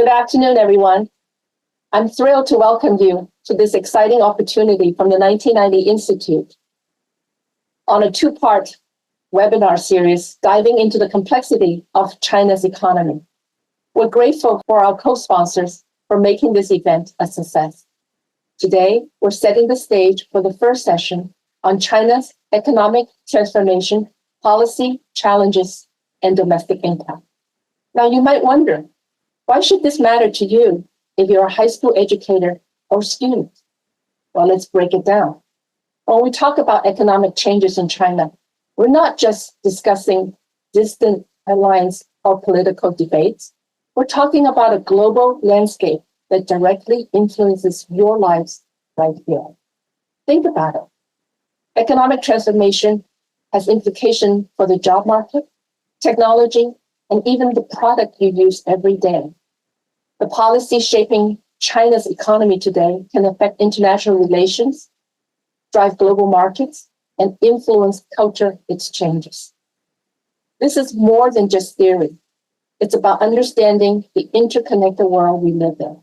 Good afternoon, everyone. I'm thrilled to welcome you to this exciting opportunity from the 1990 Institute on a two-part webinar series diving into the complexity of China's economy. We're grateful for our co-sponsors for making this event a success. Today, we're setting the stage for the first session on China's economic transformation, policy challenges, and domestic impact. Now, you might wonder, why should this matter to you if you're a high school educator or student? Well, let's break it down. When we talk about economic changes in China, we're not just discussing distant headlines or political debates. We're talking about a global landscape that directly influences your lives right here. Think about it. Economic transformation has implications for the job market, technology, and even the product you use every day. The policy shaping China's economy today can affect international relations, drive global markets, and influence culture exchanges. This is more than just theory. It's about understanding the interconnected world we live in.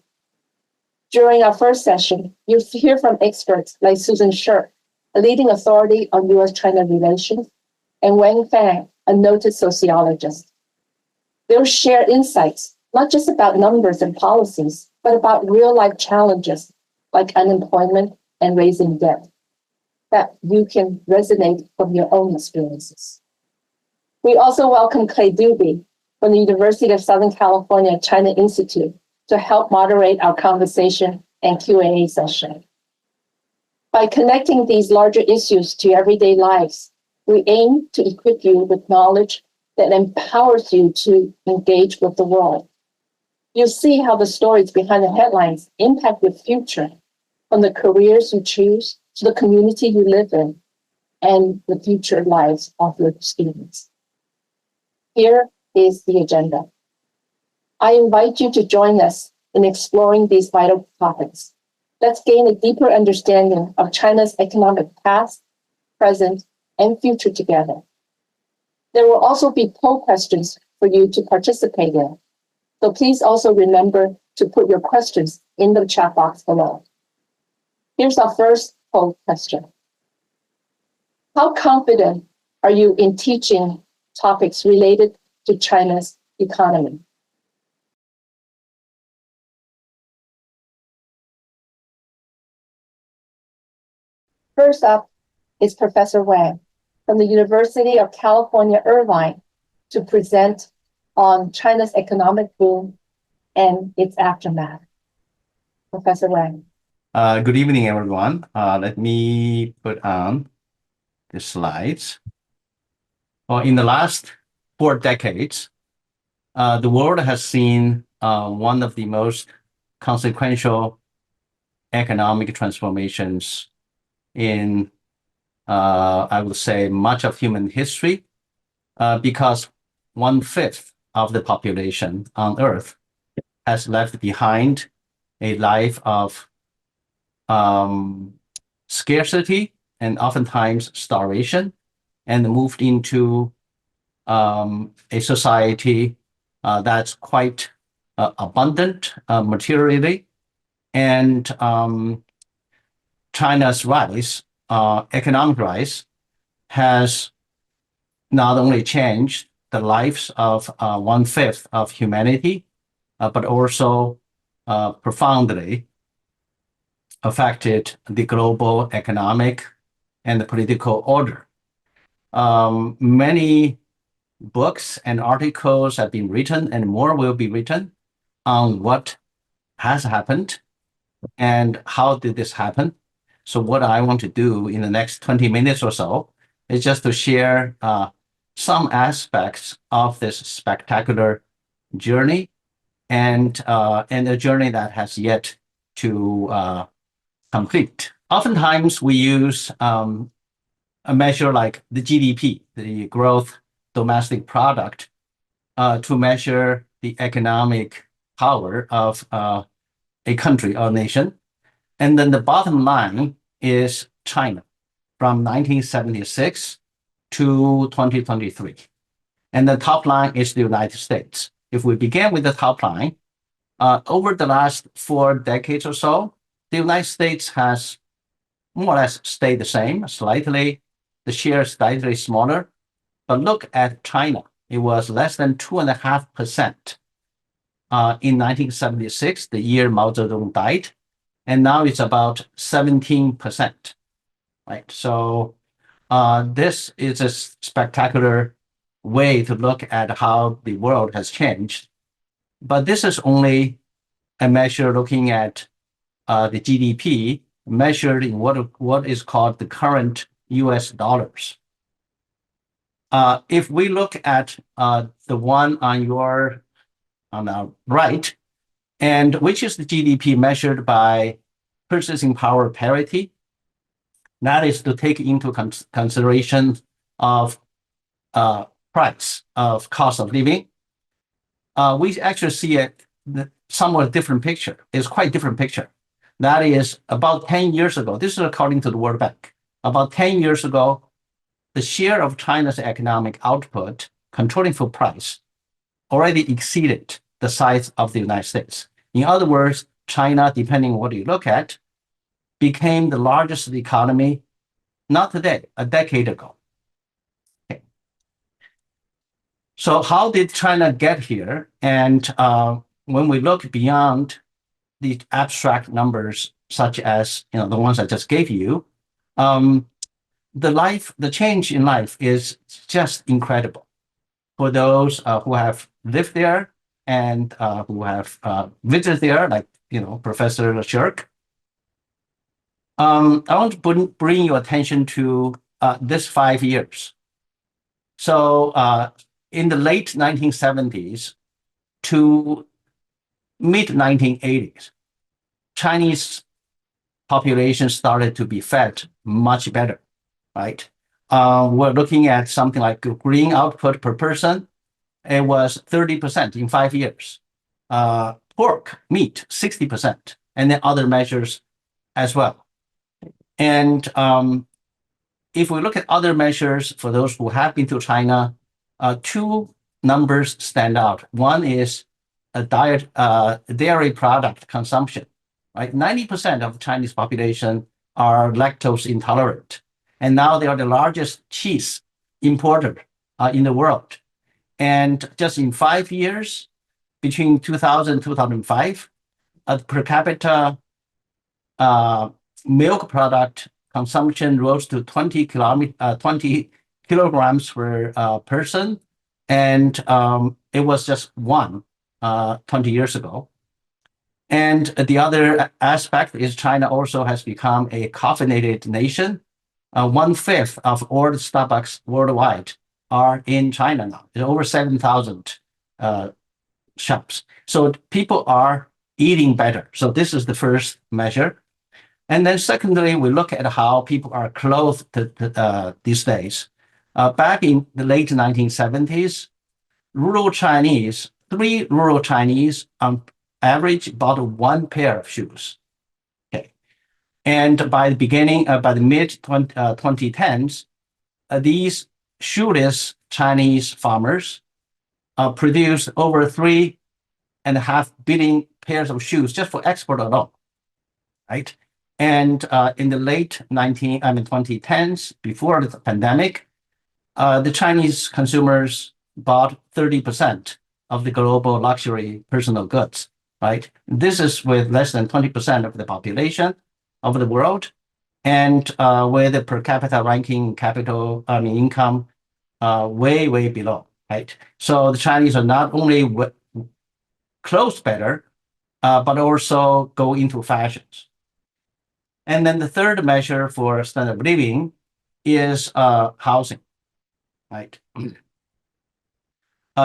During our first session, you'll hear from experts like Susan Shirk, a leading authority on U.S.-China relations, and Wang Feng, a noted sociologist. They'll share insights, not just about numbers and policies, but about real-life challenges like unemployment and raising debt that you can resonate from your own experiences. We also welcome Dube from the University of Southern California China Institute to help moderate our conversation and Q&A session. By connecting these larger issues to your everyday lives, we aim to equip you with knowledge that empowers you to engage with the world. You'll see how the stories behind the headlines impact your future, from the careers you choose to the community you live in and the future lives of your students. Here is the agenda. I invite you to join us in exploring these vital topics. Let's gain a deeper understanding of China's economic past, present, and future together. There will also be poll questions for you to participate in. So please also remember to put your questions in the chat box below. Here's our first poll question. How confident are you in teaching topics related to China's economy? First up is Professor Wang from the University of California, Irvine, to present on China's economic boom and its aftermath. Professor Wang. Good evening, everyone. Let me put on the slides. Well, in the last 4 decades, the world has seen one of the most consequential economic transformations in, I would say, much of human history, because 1/5 of the population on Earth has left behind a life of scarcity and oftentimes starvation, and moved into a society that's quite abundant materially. And China's rise, economic rise, has not only changed the lives of 1/5 of humanity, but also profoundly affected the global economic and the political order. Many books and articles have been written, and more will be written on what has happened and how did this happen. So what I want to do in the next 20 minutes or so is just to share some aspects of this spectacular journey, and a journey that has yet to complete. Oftentimes we use a measure like the GDP, the gross domestic product, to measure the economic power of a country or nation. And then the bottom line is China from 1976 to 2023. And the top line is the United States. If we begin with the top line, Over the last 4 decades or so, the United States has more or less stayed the same, slightly, the share is slightly smaller. But look at China. It was less than 2.5% in 1976, the year Mao Zedong died. And now it's about 17%, right? So this is a spectacular way to look at how the world has changed. But this is only a measure looking at the GDP measured in what is called the current US dollars. If we look at the one on the right, and which is the GDP measured by purchasing power parity, that is to take into consideration of price of cost of living. We actually see a somewhat different picture. It's quite different picture. That is about 10 years ago. This is according to the World Bank. About 10 years ago, the share of China's economic output controlling for price already exceeded the size of the United States. In other words, China, depending on what you look at, became the largest economy, not today, a decade ago. Okay. So how did China get here? And when we look beyond the abstract numbers, such as the ones I just gave you, the change in life is just incredible for those who have lived there and who have visited there, like Professor Shirk. I want to bring your attention to this 5 years. So in the late 1970s to mid 1980s, Chinese population started to be fed much better, right? We're looking at something like grain output per person. It was 30% in 5 years. Pork, meat, 60%, and then other measures as well. And if we look at other measures for those who have been to China, two numbers stand out. One is a dairy product consumption, right? 90% of the Chinese population are lactose intolerant. And now they are the largest cheese importer in the world. And just in 5 years, between 2000 and 2005, per capita milk product consumption rose to 20 kilograms per person. And it was just 20 years ago. And the other aspect is China also has become a caffeinated nation. 1/5 of all the Starbucks worldwide are in China now. There are over 7,000 shops. So people are eating better. So this is the first measure. And then secondly, we look at how people are clothed these days. Back in the late 1970s, three rural Chinese on average bought one pair of shoes. Okay. And by the mid 2010s, these shoeless Chinese farmers produced over 3.5 billion pairs of shoes just for export alone, right? And in the late 2010s, before the pandemic, the Chinese consumers bought 30% of the global luxury personal goods, right? This is with less than 20% of the population of the world, and with the per capita ranking income way, way below, right? So the Chinese are not only clothes better, but also go into fashions. And then the third measure for standard of living is housing, right?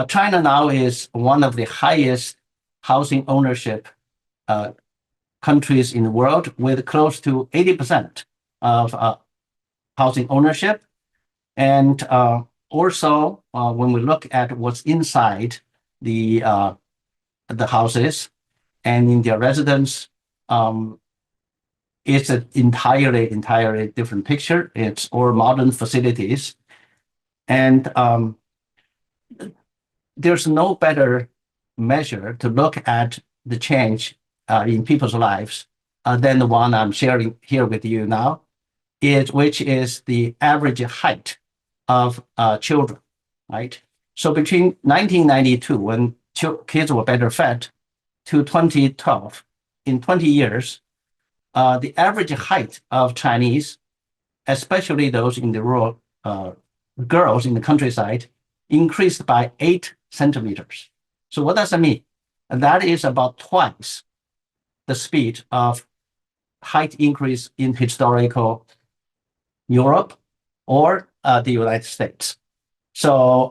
China now is one of the highest housing ownership countries in the world, with close to 80% of housing ownership. And also, when we look at what's inside the houses and in their residence, it's an entirely different picture. It's all modern facilities. And there's no better measure to look at the change in people's lives than the one I'm sharing here with you now, which is the average height of children, right? So between 1992, when kids were better fed, to 2012, in 20 years, the average height of Chinese, especially those in the rural girls in the countryside, increased by 8 centimeters. So what does that mean? That is about twice the speed of height increase in historical Europe or the United States. So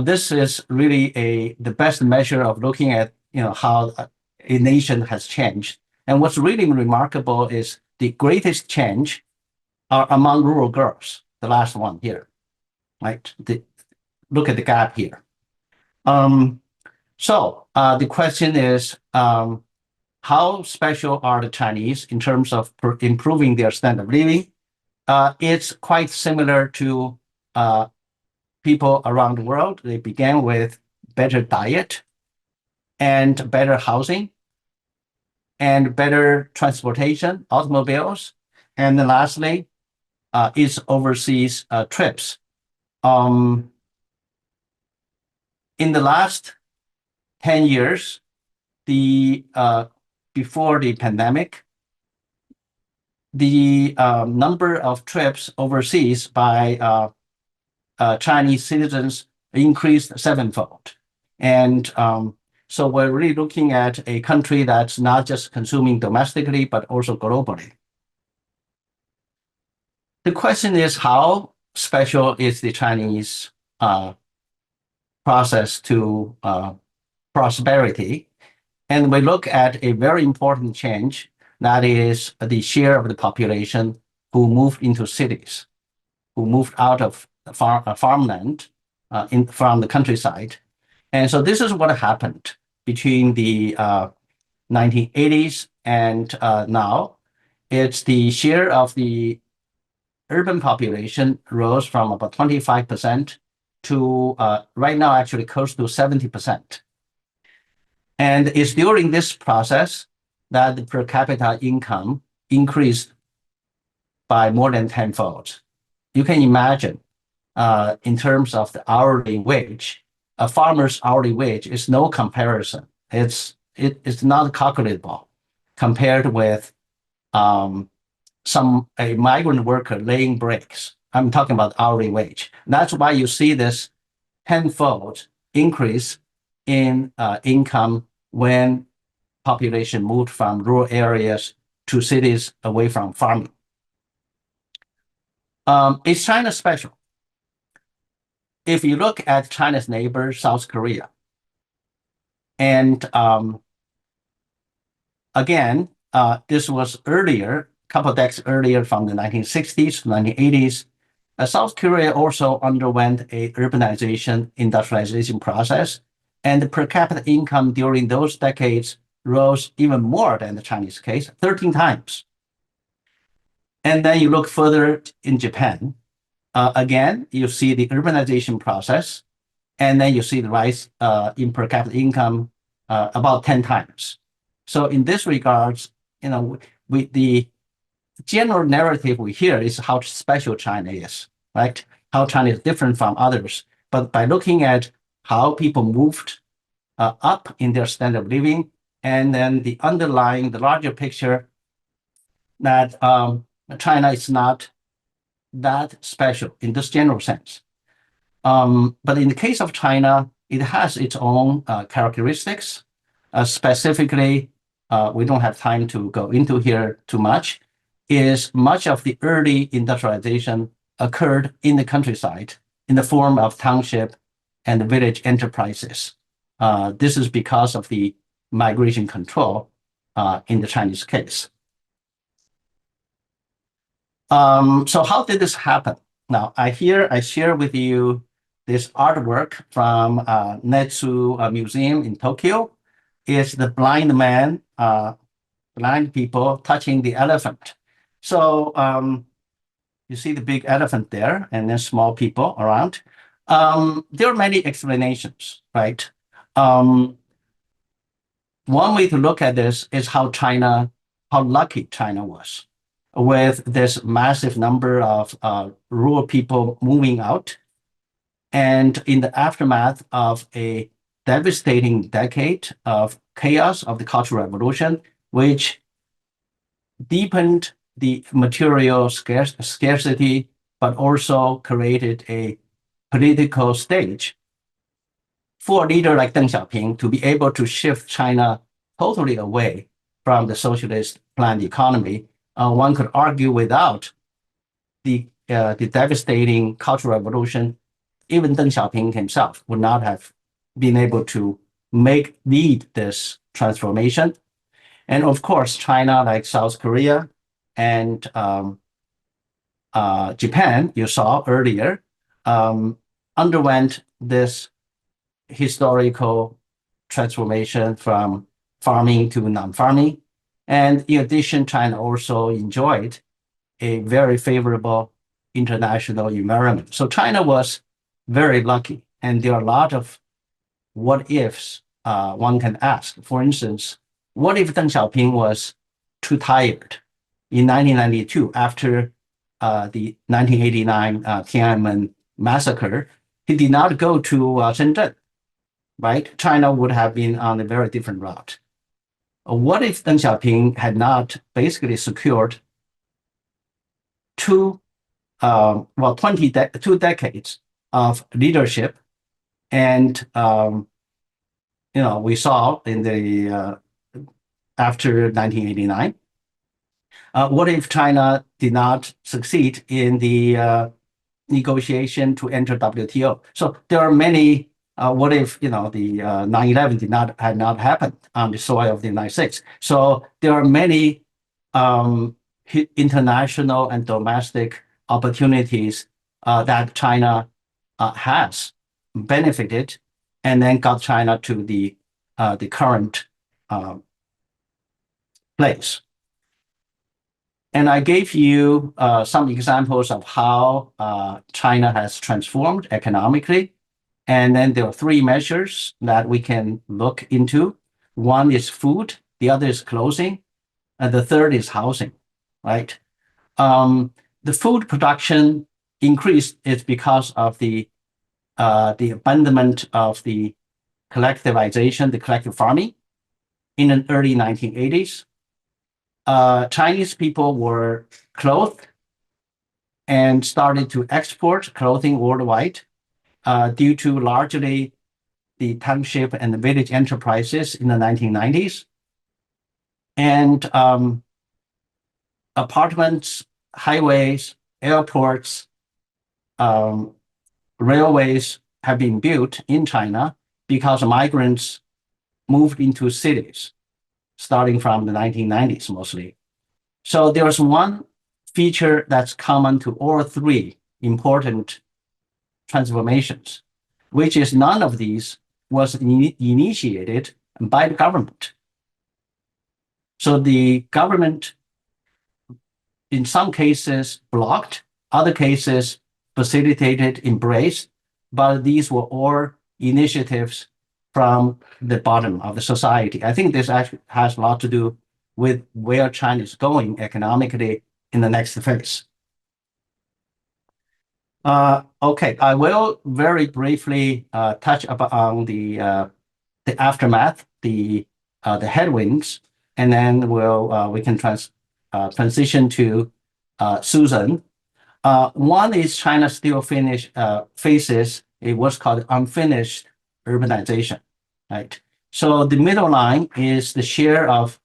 this is really the best measure of looking at how a nation has changed. And what's really remarkable is the greatest change are among rural girls. The last one here, right? Look at the gap here. So the question is, how special are the Chinese in terms of improving their standard of living? It's quite similar to people around the world. They began with better diet and better housing and better transportation, automobiles. And then lastly, is overseas trips. In the last 10 years, before the pandemic, the number of trips overseas by Chinese citizens increased sevenfold. And so we're really looking at a country that's not just consuming domestically, but also globally. The question is, how special is the Chinese process to prosperity? And we look at a very important change, that is the share of the population who moved into cities, who moved out of farmland from the countryside. And so this is what happened between the 1980s and now. It's the share of the urban population rose from about 25% to right now actually close to 70%. And it's during this process that the per capita income increased by more than tenfold. You can imagine in terms of the hourly wage, a farmer's hourly wage is no comparison. It's not calculable compared with a migrant worker laying bricks. I'm talking about hourly wage. That's why you see this tenfold increase in income when population moved from rural areas to cities away from farming. Is China special? If you look at China's neighbor, South Korea, and again, this was earlier, a couple of decades earlier from the 1960s to 1980s. South Korea also underwent a urbanization, industrialization process, and the per capita income during those decades rose even more than the Chinese case, 13 times. And then you look further in Japan, again, you see the urbanization process, and then you see the rise in per capita income about 10 times. So in this regards, the general narrative we hear is how special China is, right? How China is different from others. But by looking at how people moved up in their standard of living, and then the larger picture that China is not that special in this general sense. But in the case of China, it has its own characteristics. Specifically, we don't have time to go into here too much, is much of the early industrialization occurred in the countryside in the form of township and village enterprises. This is because of the migration control in the Chinese case. So how did this happen? Now, I share with you this artwork from Netsu Museum in Tokyo. It's the blind man, blind people touching the elephant. So you see the big elephant there, and then small people around. There are many explanations, right? one way to look at this is how lucky China was with this massive number of rural people moving out. And in the aftermath of a devastating decade of chaos of the Cultural Revolution, which deepened the material scarcity, but also created a political stage for a leader like Deng Xiaoping to be able to shift China totally away from the socialist planned economy. One could argue without the devastating Cultural Revolution, even Deng Xiaoping himself would not have been able to lead this transformation. And of course, China, like South Korea and Japan, you saw earlier, underwent this historical transformation from farming to non-farming. And in addition, China also enjoyed a very favorable international environment. So China was very lucky. And there are a lot of what ifs one can ask. For instance, what if Deng Xiaoping was too tired in 1992 after the 1989 Tiananmen massacre? He did not go to Shenzhen, right? China would have been on a very different route. What if Deng Xiaoping had not basically secured 2 decades of leadership? And we saw in the after 1989, what if China did not succeed in the negotiation to enter WTO? So there are many. What if the 9/11 had not happened on the soil of the United States? So there are many international and domestic opportunities that China has benefited, and then got China to the current place. And I gave you some examples of how China has transformed economically. And then there are 3 measures that we can look into. One is food, the other is clothing, and the third is housing, right? The food production increased is because of the abandonment of the collectivization, the collective farming in the early 1980s. Chinese people were clothed and started to export clothing worldwide due to largely the township and the village enterprises in the 1990s. And apartments, highways, airports, railways have been built in China because migrants moved into cities, starting from the 1990s mostly. So there's one feature that's common to all 3 important transformations, which is none of these was initiated by the government. So the government, in some cases, blocked, other cases facilitated, embraced, but these were all initiatives from the bottom of the society. I think this actually has a lot to do with where China is going economically in the next phase. Okay, I will very briefly touch upon the aftermath, the headwinds, and then we can transition to Susan. One is China still faces what's called unfinished urbanization, right? So the middle line is the share of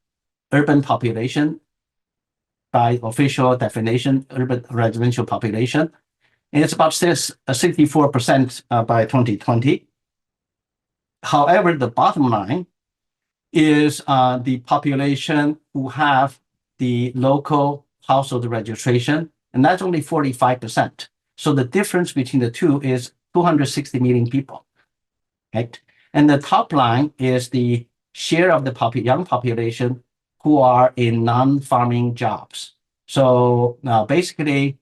urban population by official definition, urban residential population. And it's about 64% by 2020. However, the bottom line is the population who have the local household registration, and that's only 45%. So the difference between the two is 260 million people, right? And the top line is the share of the young population who are in non-farming jobs. So basically,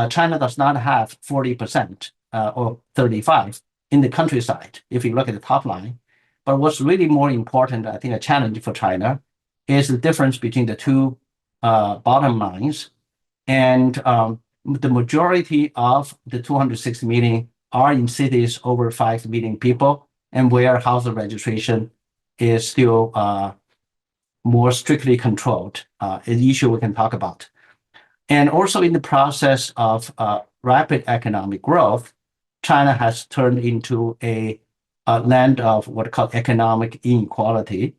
China does not have 40% or 35% in the countryside, if you look at the top line. But what's really more important, I think, a challenge for China is the difference between the two bottom lines. And the majority of the 260 million are in cities over 5 million people, and where household registration is still more strictly controlled, an issue we can talk about. And also in the process of rapid economic growth, China has turned into a land of what are called economic inequality.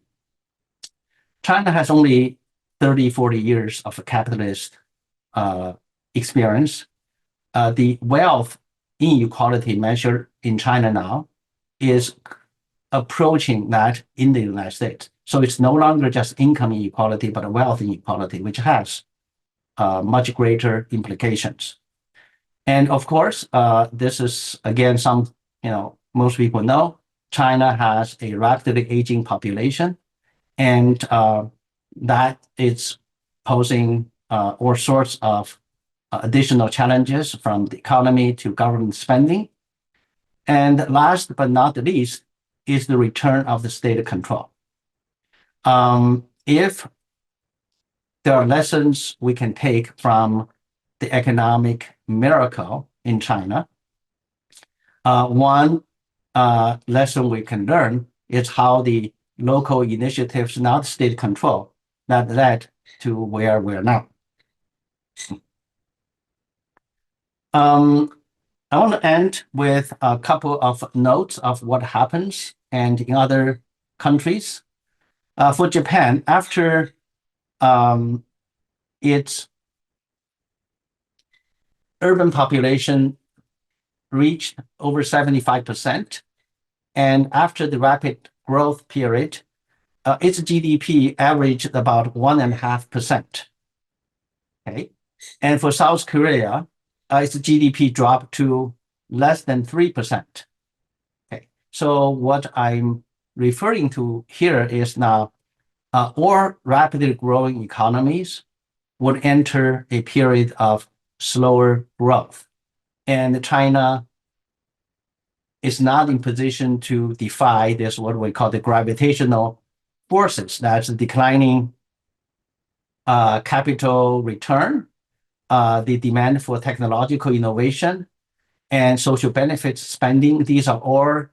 China has only 30, 40 years of a capitalist experience. The wealth inequality measured in China now is approaching that in the United States. So it's no longer just income inequality, but wealth inequality, which has much greater implications. And of course, this is, again, most people know, China has a rapidly aging population, and that is posing all sorts of additional challenges from the economy to government spending. And last but not the least is the return of the state control. If there are lessons we can take from the economic miracle in China, one lesson we can learn is how the local initiatives, not state control, that led to where we're now. I want to end with a couple of notes of what happens and in other countries. For Japan, after its urban population reached over 75%, and after the rapid growth period, its GDP averaged about 1.5%. Okay, and for South Korea, its GDP dropped to less than 3%. Okay, so what I'm referring to here is now all rapidly growing economies would enter a period of slower growth. And China is not in position to defy this, what we call the gravitational forces. That's declining capital return, the demand for technological innovation, and social benefits spending. These are all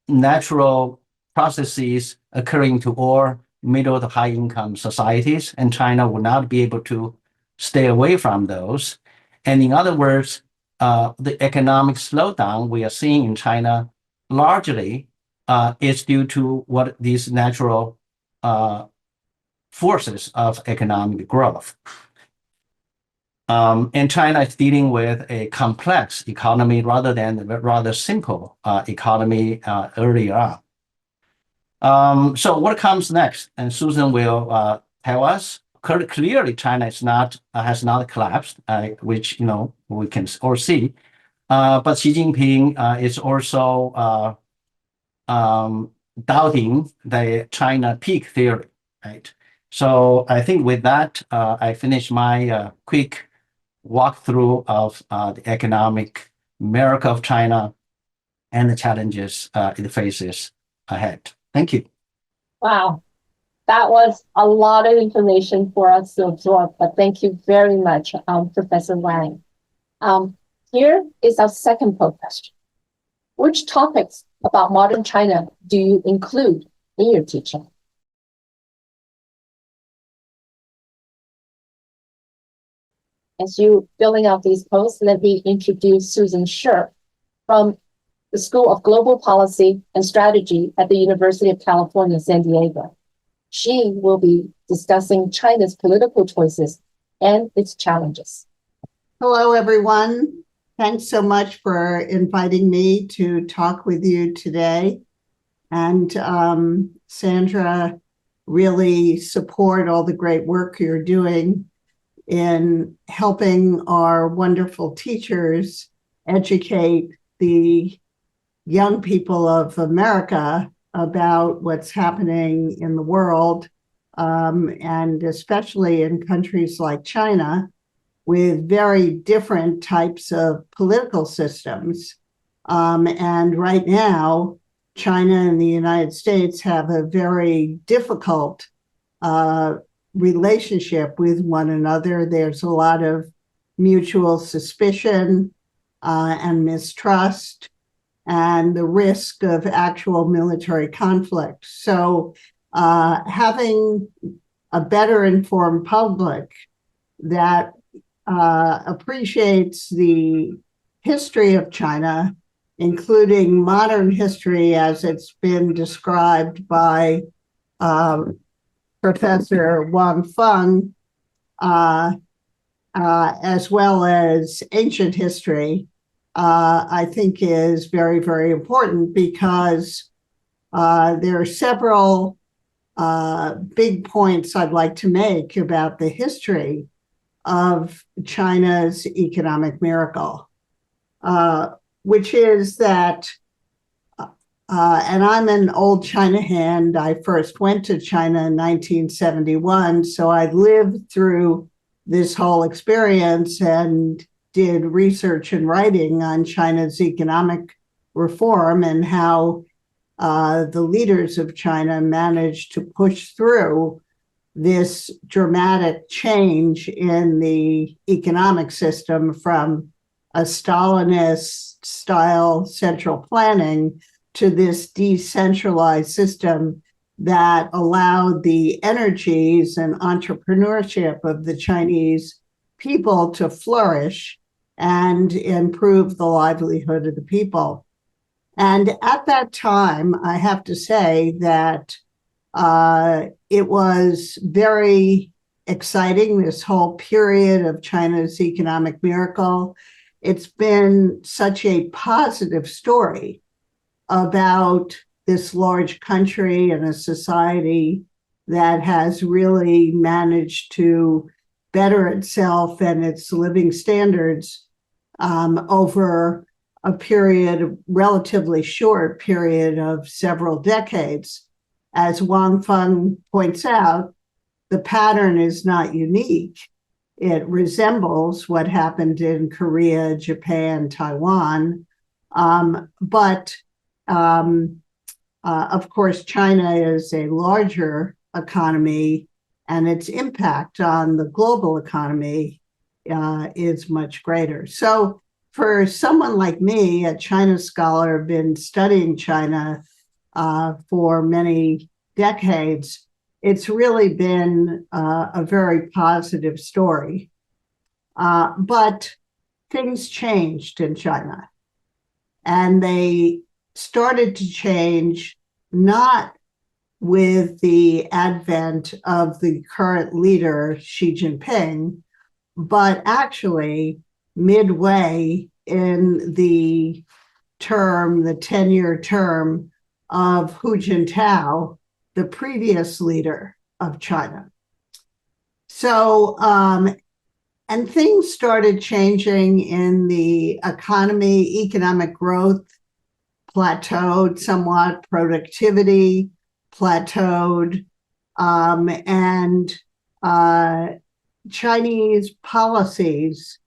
natural processes occurring to all middle to high income societies, and China will not be able to stay away from those. And in other words, the economic slowdown we are seeing in China largely is due to what these natural forces of economic growth. And China is dealing with a complex economy rather than a rather simple economy earlier on. So what comes next? And Susan will tell us. Clearly, China is has not collapsed, which we can all see. But Xi Jinping is also doubting the China peak theory, right? So I think with that, I finish my quick walkthrough of the economic miracle of China and the challenges it faces ahead. Thank you. Wow. That was a lot of information for us to absorb, but thank you very much, Professor Wang. Here is our second poll question. Which topics about modern China do you include in your teaching? As you're filling out these posts, let me introduce Susan Shirk from the School of Global Policy and Strategy at the University of California, San Diego. She will be discussing China's political choices and its challenges. Hello, everyone. Thanks so much for inviting me to talk with you today. And Sandra, really support all the great work you're doing in helping our wonderful teachers educate the young people of America about what's happening in the world, and especially in countries like China, with very different types of political systems. And right now, China and the United States have a very difficult relationship with one another. There's a lot of mutual suspicion and mistrust, and the risk of actual military conflict. So having a better informed public that appreciates the history of China, including modern history as it's been described by Professor Wang Feng, as well as ancient history, I think is very, very important, because there are several big points I'd like to make about the history of China's economic miracle, which is that, and I'm an old China hand. I first went to China in 1971, so I lived through this whole experience and did research and writing on China's economic reform and how the leaders of China managed to push through this dramatic change in the economic system from a Stalinist style central planning to this decentralized system that allowed the energies and entrepreneurship of the Chinese people to flourish and improve the livelihood of the people. And at that time, I have to say that it was very exciting, this whole period of China's economic miracle. It's been such a positive story about this large country and a society that has really managed to better itself and its living standards over a period, a relatively short period of several decades. As Wang Feng points out, the pattern is not unique. It resembles what happened in Korea, Japan, Taiwan. But of course, China is a larger economy, and its impact on the global economy is much greater. So for someone like me, a China scholar, been studying China for many decades, it's really been a very positive story. But things changed in China, and they started to change not with the advent of the current leader, Xi Jinping, but actually midway in the term, the 10-year term of Hu Jintao, the previous leader of China. So, and things started changing in the economy. Economic growth plateaued somewhat, productivity plateaued, and Chinese policies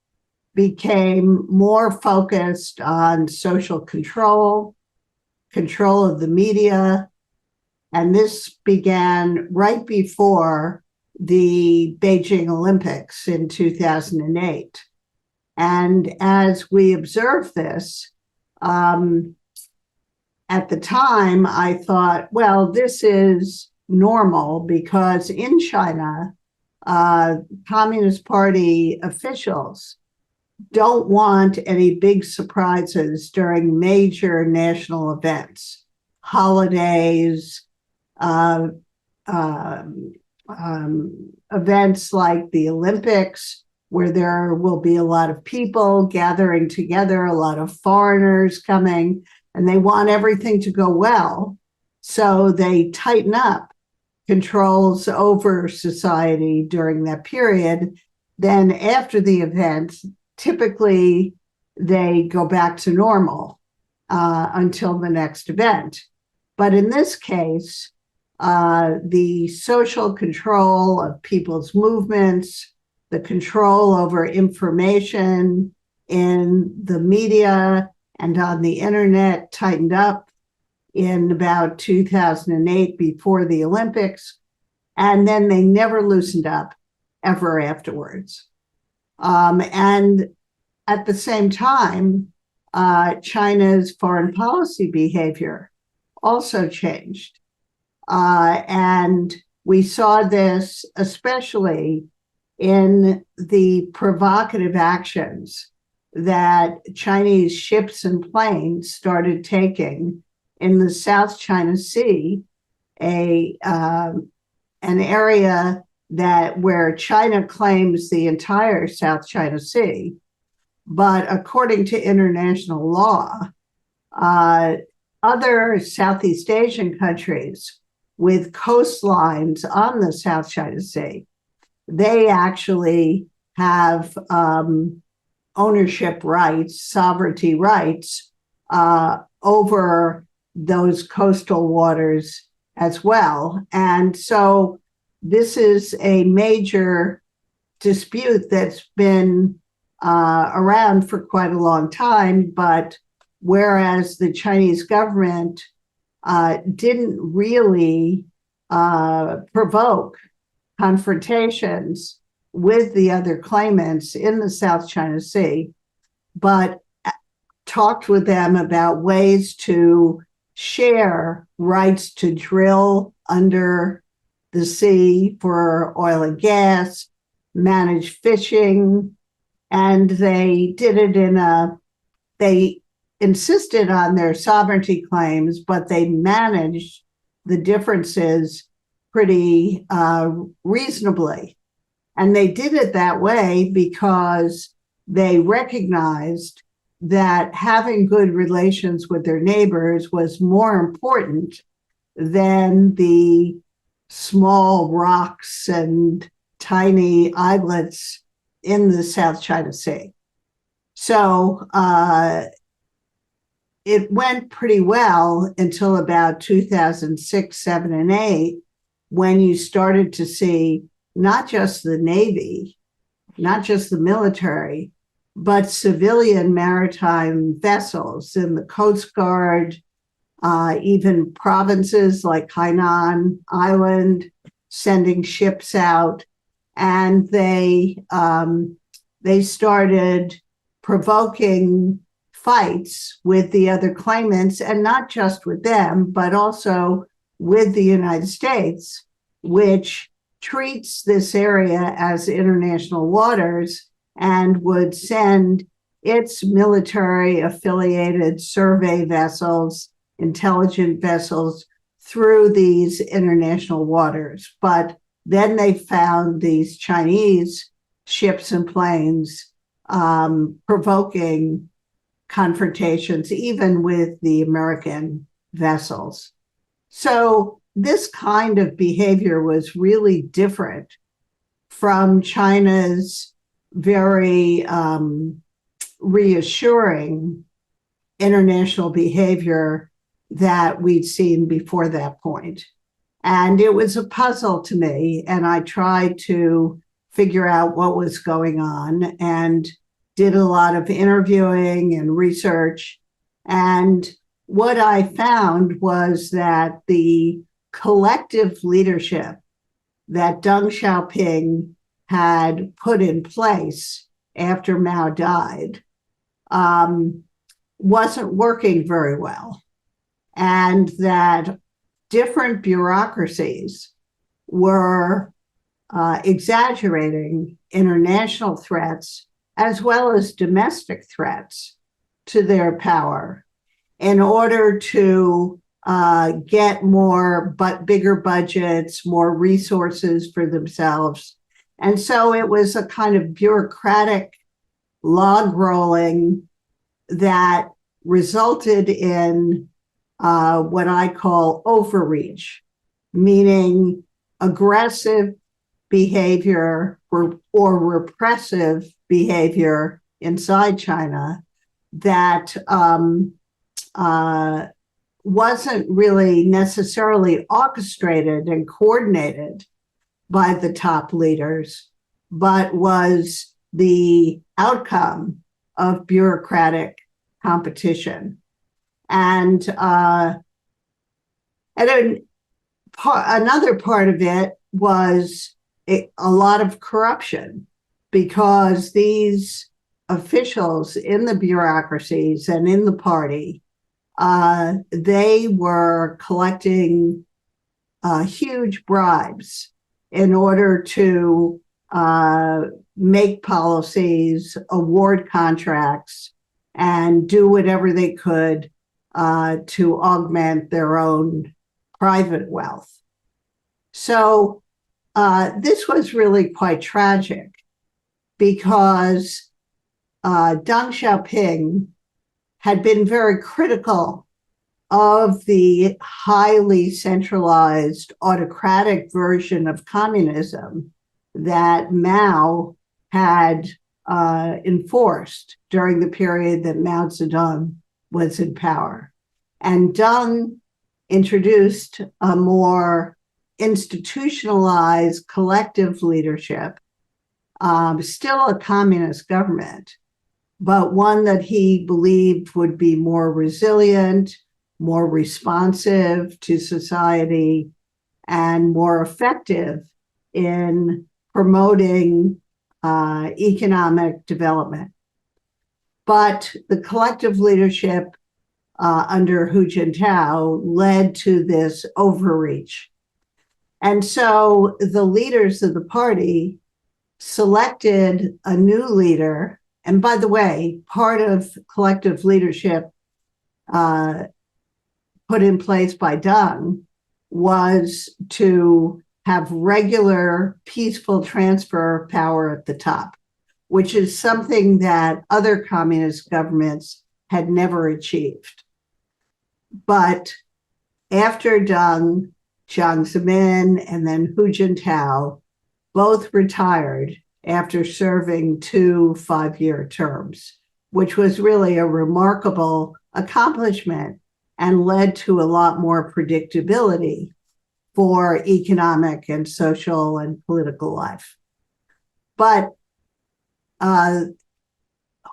became more focused on social control, control of the media, and this began right before the Beijing Olympics in 2008. And as we observed this, at the time, I thought, well, this is normal, because in China, Communist Party officials don't want any big surprises during major national events, holidays, events like the Olympics, where there will be a lot of people gathering together, a lot of foreigners coming, and they want everything to go well. So they tighten up controls over society during that period. Then after the event, typically they go back to normal until the next event. But in this case, the social control of people's movements, the control over information in the media and on the internet tightened up in about 2008 before the Olympics, and then they never loosened up ever afterwards. And at the same time, China's foreign policy behavior also changed. And we saw this especially in the provocative actions that Chinese ships and planes started taking in the South China Sea, an area where China claims the entire South China Sea. But according to international law, other Southeast Asian countries with coastlines on the South China Sea, they actually have ownership rights, sovereignty rights over those coastal waters as well. And so this is a major dispute that's been around for quite a long time, but whereas the Chinese government didn't really provoke confrontations with the other claimants in the South China Sea, but talked with them about ways to share rights to drill under the sea for oil and gas, manage fishing, and they did it they insisted on their sovereignty claims, but they managed the differences pretty reasonably. And they did it that way because they recognized that having good relations with their neighbors was more important than the small rocks and tiny islets in the South China Sea. So it went pretty well until about 2006, 7, and 8, when you started to see not just the Navy, not just the military, but civilian maritime vessels in the Coast Guard, even provinces like Hainan Island, sending ships out. And they started provoking fights with the other claimants, and not just with them, but also with the United States, which treats this area as international waters and would send its military affiliated survey vessels, intelligent vessels through these international waters. But then they found these Chinese ships and planes provoking confrontations, even with the American vessels. So this kind of behavior was really different from China's very reassuring international behavior that we'd seen before that point. And it was a puzzle to me, and I tried to figure out what was going on and did a lot of interviewing and research. And what I found was that the collective leadership that Deng Xiaoping had put in place after Mao died wasn't working very well, and that different bureaucracies were exaggerating international threats as well as domestic threats to their power in order to get bigger budgets, more resources for themselves. And so it was a kind of bureaucratic log rolling that resulted in what I call overreach, meaning aggressive behavior or repressive behavior inside China that wasn't really necessarily orchestrated and coordinated by the top leaders, but was the outcome of bureaucratic competition. And And then another part of it was a lot of corruption, because these officials in the bureaucracies and in the party, they were collecting huge bribes in order to make policies, award contracts, and do whatever they could to augment their own private wealth. So this was really quite tragic, because Deng Xiaoping had been very critical of the highly centralized autocratic version of communism that Mao had enforced during the period that Mao Zedong was in power. And Deng introduced a more institutionalized collective leadership, still a communist government, but one that he believed would be more resilient, more responsive to society, and more effective in promoting economic development. But the collective leadership under Hu Jintao led to this overreach. And so the leaders of the party selected a new leader. And by the way, part of collective leadership put in place by Deng was to have regular peaceful transfer of power at the top, which is something that other communist governments had never achieved. But after Deng, Jiang Zemin, and then Hu Jintao both retired after serving 2 5-year terms, which was really a remarkable accomplishment and led to a lot more predictability for economic and social and political life. But Hu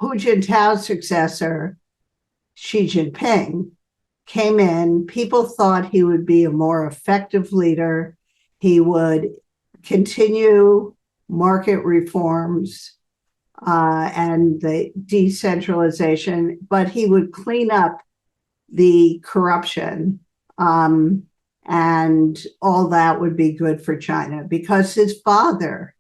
Jintao's successor, Xi Jinping, came in. People thought he would be a more effective leader. He would continue market reforms and the decentralization, but he would clean up the corruption, and all that would be good for China, because his father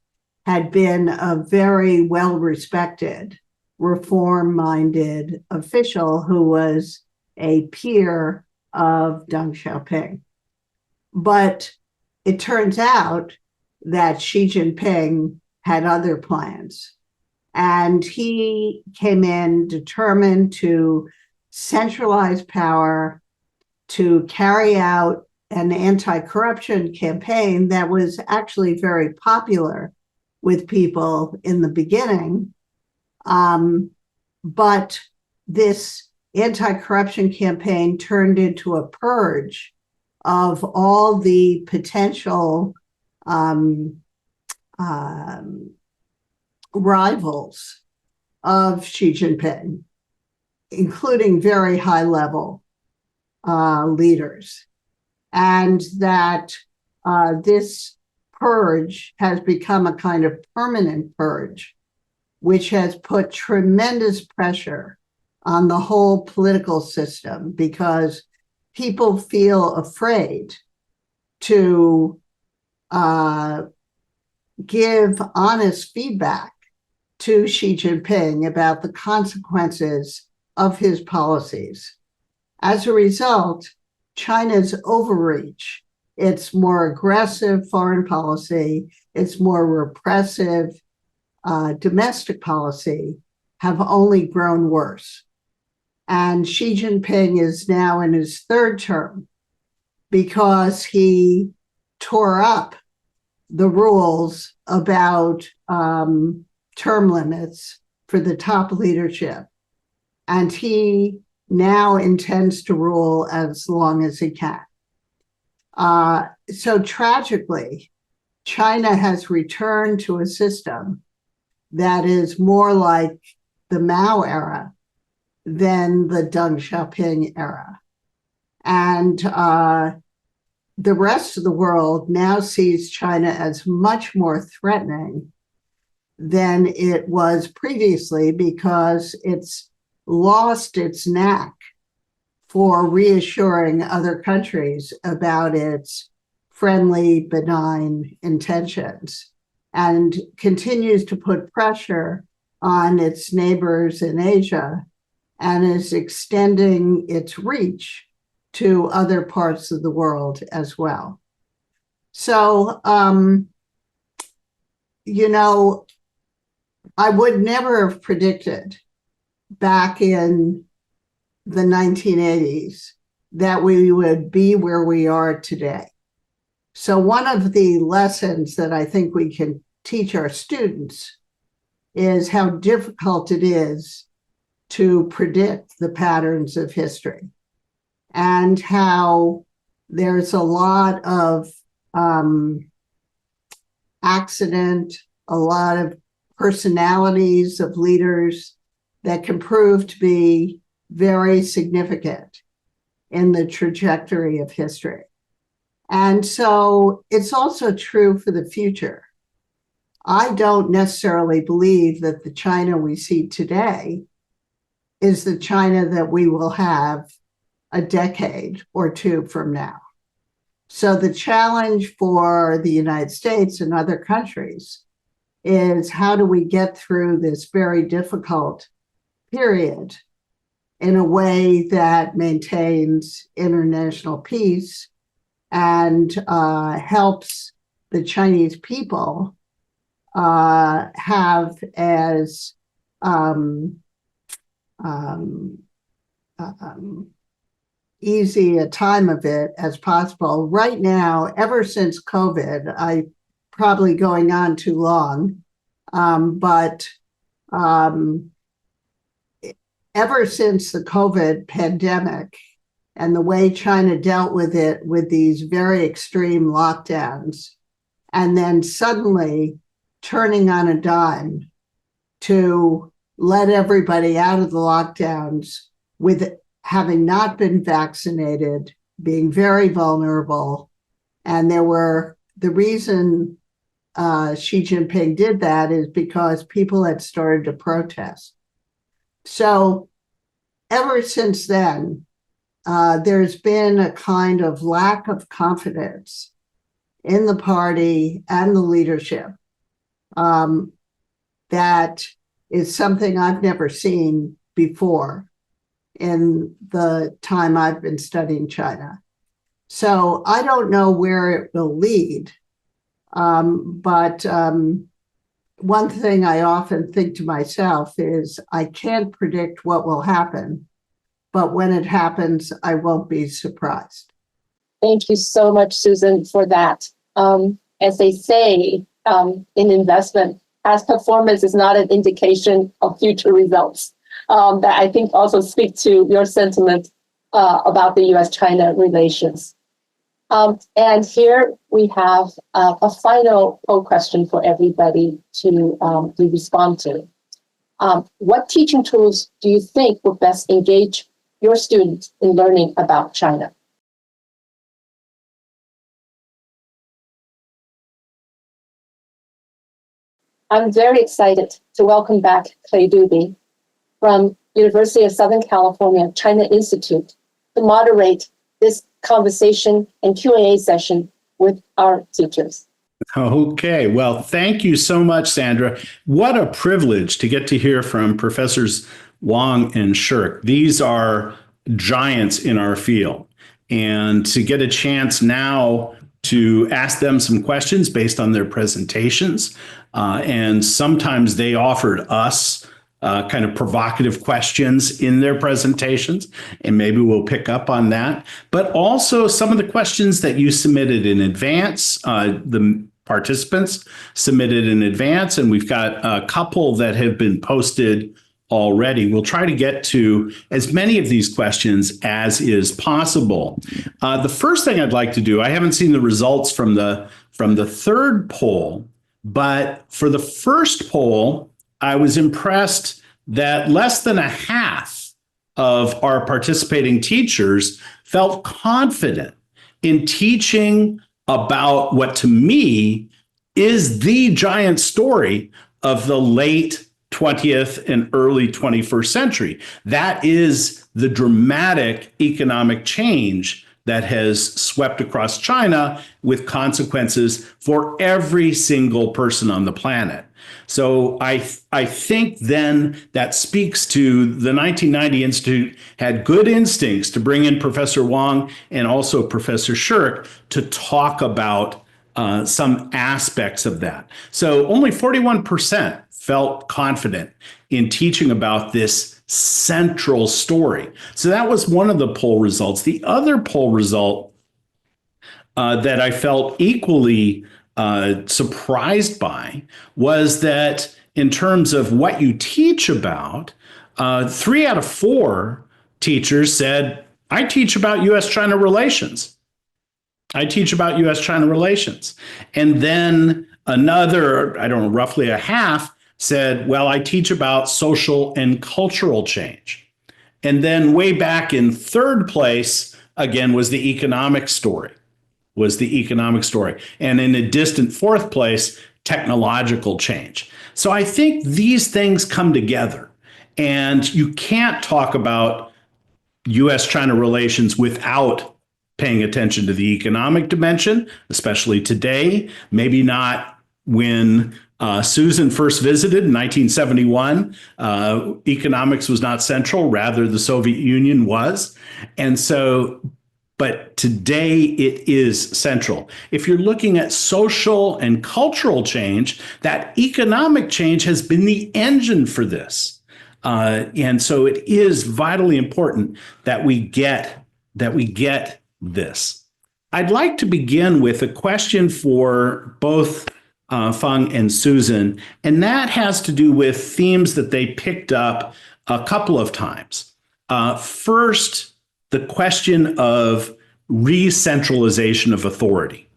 had been a very well-respected, reform-minded official who was a peer of Deng Xiaoping. But it turns out that Xi Jinping had other plans, and he came in determined to centralize power, to carry out an anti-corruption campaign that was actually very popular with people in the beginning. But this anti-corruption campaign turned into a purge of all the potential rivals of Xi Jinping, including very high-level leaders. And that this purge has become a kind of permanent purge, which has put tremendous pressure on the whole political system, because people feel afraid to give honest feedback to Xi Jinping about the consequences of his policies. As a result, China's overreach, its more aggressive foreign policy, its more repressive domestic policy have only grown worse. And Xi Jinping is now in his 3rd term because he tore up the rules about term limits for the top leadership. And he now intends to rule as long as he can. So tragically, China has returned to a system that is more like the Mao era than the Deng Xiaoping era. And the rest of the world now sees China as much more threatening than it was previously because it's lost its knack for reassuring other countries about its friendly, benign intentions, and continues to put pressure on its neighbors in Asia and is extending its reach to other parts of the world as well. So, I would never have predicted back in the 1980s that we would be where we are today. So one of the lessons that I think we can teach our students is how difficult it is to predict the patterns of history, and how there's a lot of accident, a lot of personalities of leaders that can prove to be very significant in the trajectory of history. And so it's also true for the future. I don't necessarily believe that the China we see today is the China that we will have a decade or two from now. So the challenge for the United States and other countries is, how do we get through this very difficult period in a way that maintains international peace and helps the Chinese people have as easy a time of it as possible. Right now, ever since COVID, I probably going on too long, but ever since the COVID pandemic and the way China dealt with it with these very extreme lockdowns, and then suddenly turning on a dime to let everybody out of the lockdowns with having not been vaccinated, being very vulnerable. And the reason Xi Jinping did that is because people had started to protest. So ever since then, there's been a kind of lack of confidence in the party and the leadership that is something I've never seen before in the time I've been studying China. So I don't know where it will lead, but one thing I often think to myself is, I can't predict what will happen, but when it happens, I won't be surprised. Thank you so much, Susan, for that. As they say in investment, past performance is not an indication of future results. That I think also speak to your sentiment about the U.S.-China relations. And here we have a final poll question for everybody to respond to. What teaching tools do you think will best engage your students in learning about China? I'm very excited to welcome back Clay Dube from University of Southern California China Institute to moderate this conversation and Q&A session with our teachers. Okay, well, thank you so much, Sandra. What a privilege to get to hear from Professors Wang and Shirk. These are giants in our field. And to get a chance now to ask them some questions based on their presentations. And sometimes they offered us kind of provocative questions in their presentations, and maybe we'll pick up on that. But also some of the questions that you submitted in advance, the participants submitted in advance, and we've got a couple that have been posted already. We'll try to get to as many of these questions as is possible. The first thing I'd like to do, I haven't seen the results from the third poll, but for the first poll, I was impressed that less than a half of our participating teachers felt confident in teaching about what to me is the giant story of the late 20th and early 21st century. That is the dramatic economic change that has swept across China with consequences for every single person on the planet. So I think then that speaks to the 1990 Institute had good instincts to bring in Professor Wang and also Professor Shirk to talk about some aspects of that. So only 41% felt confident in teaching about this central story. So that was one of the poll results. The other poll result that I felt equally surprised by was that in terms of what you teach about, 3 out of 4 teachers said, I teach about US-China relations. I teach about US-China relations. And then another, I don't know, roughly a half said, well, I teach about social and cultural change. And then way back in third place, again, was the economic story. And in a distant fourth place, technological change. So I think these things come together. And you can't talk about US-China relations without paying attention to the economic dimension, especially today. Maybe not when Susan first visited in 1971. Economics was not central, rather the Soviet Union was. And so, but today it is central. If you're looking at social and cultural change, that economic change has been the engine for this. And so it is vitally important that we get this. I'd like to begin with a question for both Feng and Susan, and that has to do with themes that they picked up a couple of times. First, the question of re-centralization of authority,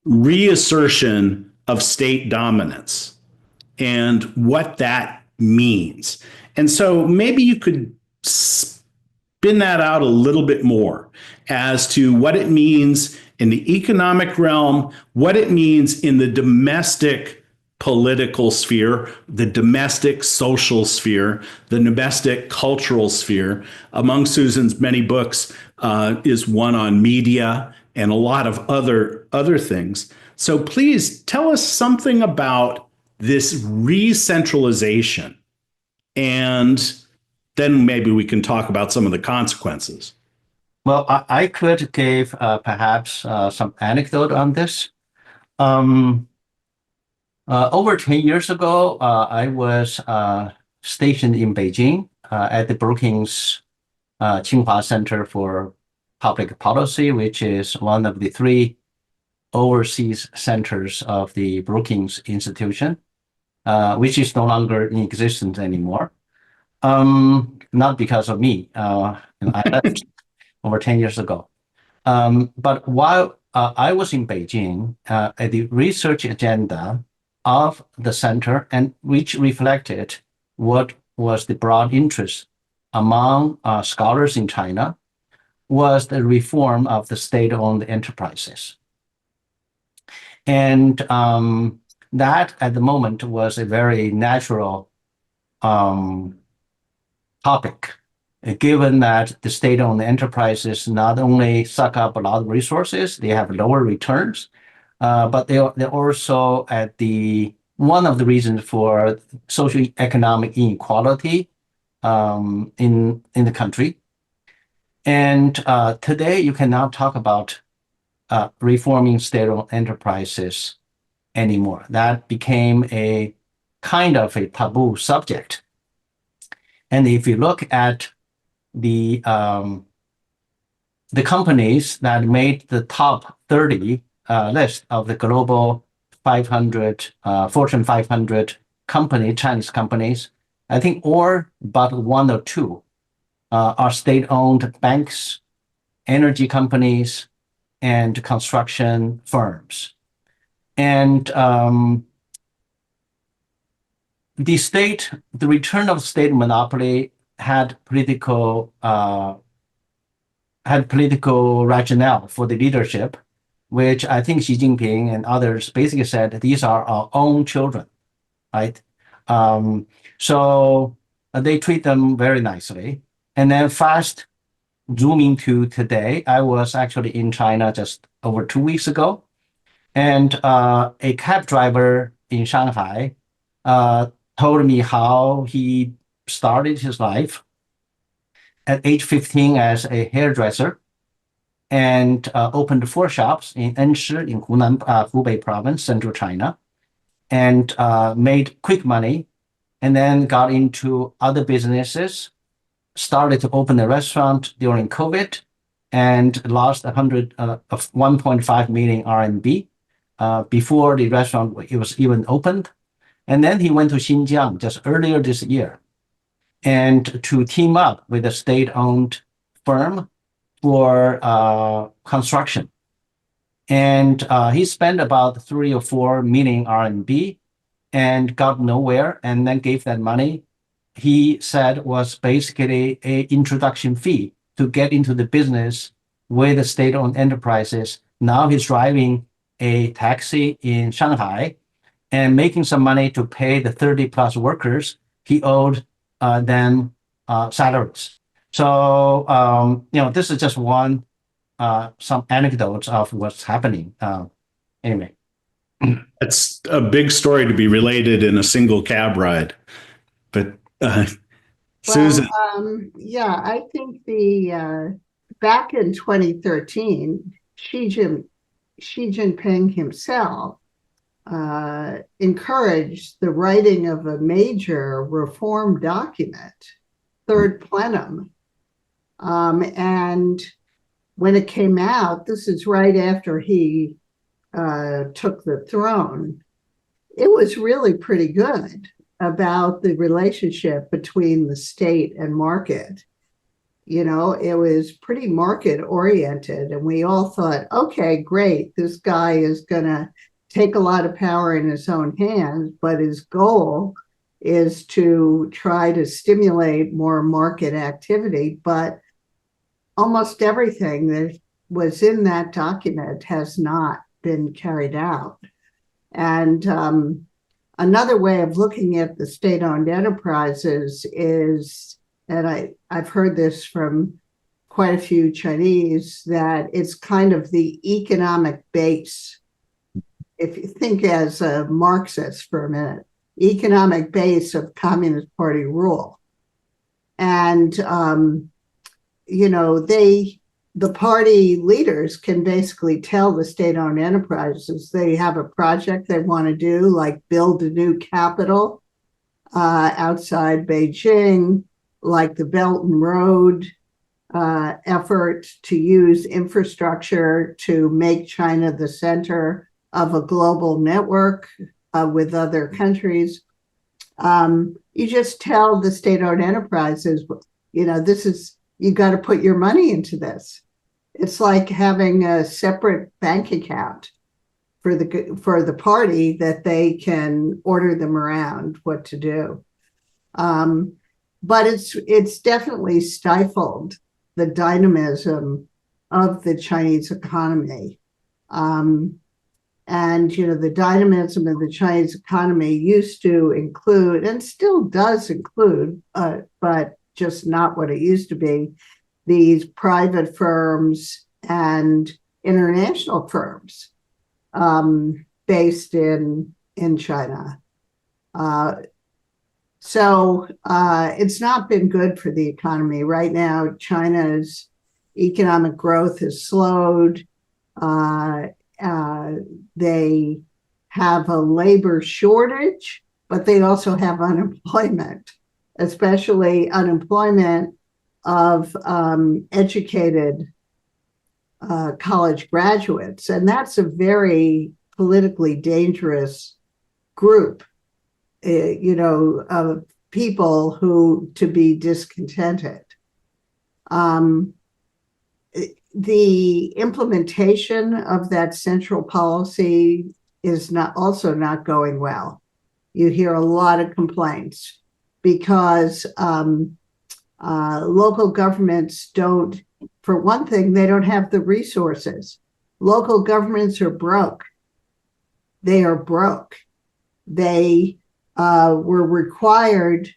reassertion of state dominance, and what that means. And so maybe you could spin that out a little bit more as to what it means in the economic realm, what it means in the domestic political sphere, the domestic social sphere, the domestic cultural sphere. Among Susan's many books is one on media and a lot of other things. So please tell us something about this re-centralization, and then maybe we can talk about some of the consequences. Well, I could give perhaps some anecdote on this. Over 10 years ago, I was stationed in Beijing at the Brookings Tsinghua Center for Public Policy, which is one of the 3 overseas centers of the Brookings Institution, which is no longer in existence anymore. Not because of me. I left over 10 years ago. But while I was in Beijing, the research agenda of the center, and which reflected what was the broad interest among scholars in China, was the reform of the state-owned enterprises. And that at the moment was a very natural topic, given that the state-owned enterprises not only suck up a lot of resources, they have lower returns, but they're also at one of the reasons for socioeconomic inequality in the country. And today you cannot talk about reforming state-owned enterprises anymore. That became a kind of a taboo subject. And if you look at the companies that made the top 30 list of the global 500, Fortune 500 Chinese companies, I think all but 1 or 2 are state-owned banks, energy companies, and construction firms. And the return of state monopoly had political had political rationale for the leadership, which I think Xi Jinping and others basically said these are our own children, right? So they treat them very nicely. And then fast zooming to today, I was actually in China just over 2 weeks ago, and a cab driver in Shanghai told me how he started his life at age 15 as a hairdresser and opened 4 shops in Enshi in Hubei province, central China, and made quick money, and then got into other businesses, started to open a restaurant during COVID, and lost 1.5 million RMB before the restaurant it was even opened. And then he went to Xinjiang just earlier this year, and to team up with a state-owned firm for construction. And he spent about 3 or 4 million RMB and got nowhere, and then gave that money, he said, was basically an introduction fee to get into the business with the state-owned enterprises. Now he's driving a taxi in Shanghai and making some money to pay the 30 plus workers he owed them salaries. So, this is just one, some anecdotes of what's happening. Anyway. It's a big story to be related in a single cab ride. But Susan. Yeah, I think back in 2013, Xi Jinping himself encouraged the writing of a major reform document, Third Plenum. And when it came out, this is right after he took the throne, it was really pretty good about the relationship between the state and market. It was pretty market oriented, and we all thought, okay, great, this guy is going to take a lot of power in his own hands, but his goal is to try to stimulate more market activity. But almost everything that was in that document has not been carried out. And another way of looking at the state-owned enterprises is, and I've heard this from quite a few Chinese, that it's kind of the economic base. If you think as a Marxist for a minute, economic base of Communist Party rule. And, the party leaders can basically tell the state-owned enterprises they have a project they want to do, like build a new capital outside Beijing, like the Belt and Road effort to use infrastructure to make China the center of a global network with other countries. You just tell the state-owned enterprises, you got to put your money into this. It's like having a separate bank account for the party that they can order them around what to do. But it's definitely stifled the dynamism of the Chinese economy. And the dynamism of the Chinese economy used to include, and still does include, but just not what it used to be, these private firms and international firms based in China. So it's not been good for the economy. Right now, China's economic growth has slowed. They have a labor shortage, but they also have unemployment, especially unemployment of educated college graduates. And that's a very politically dangerous group, of people who to be discontented. The implementation of that central policy is also not going well. You hear a lot of complaints because local governments don't For one thing, they don't have the resources. Local governments are broke. They are broke. They were required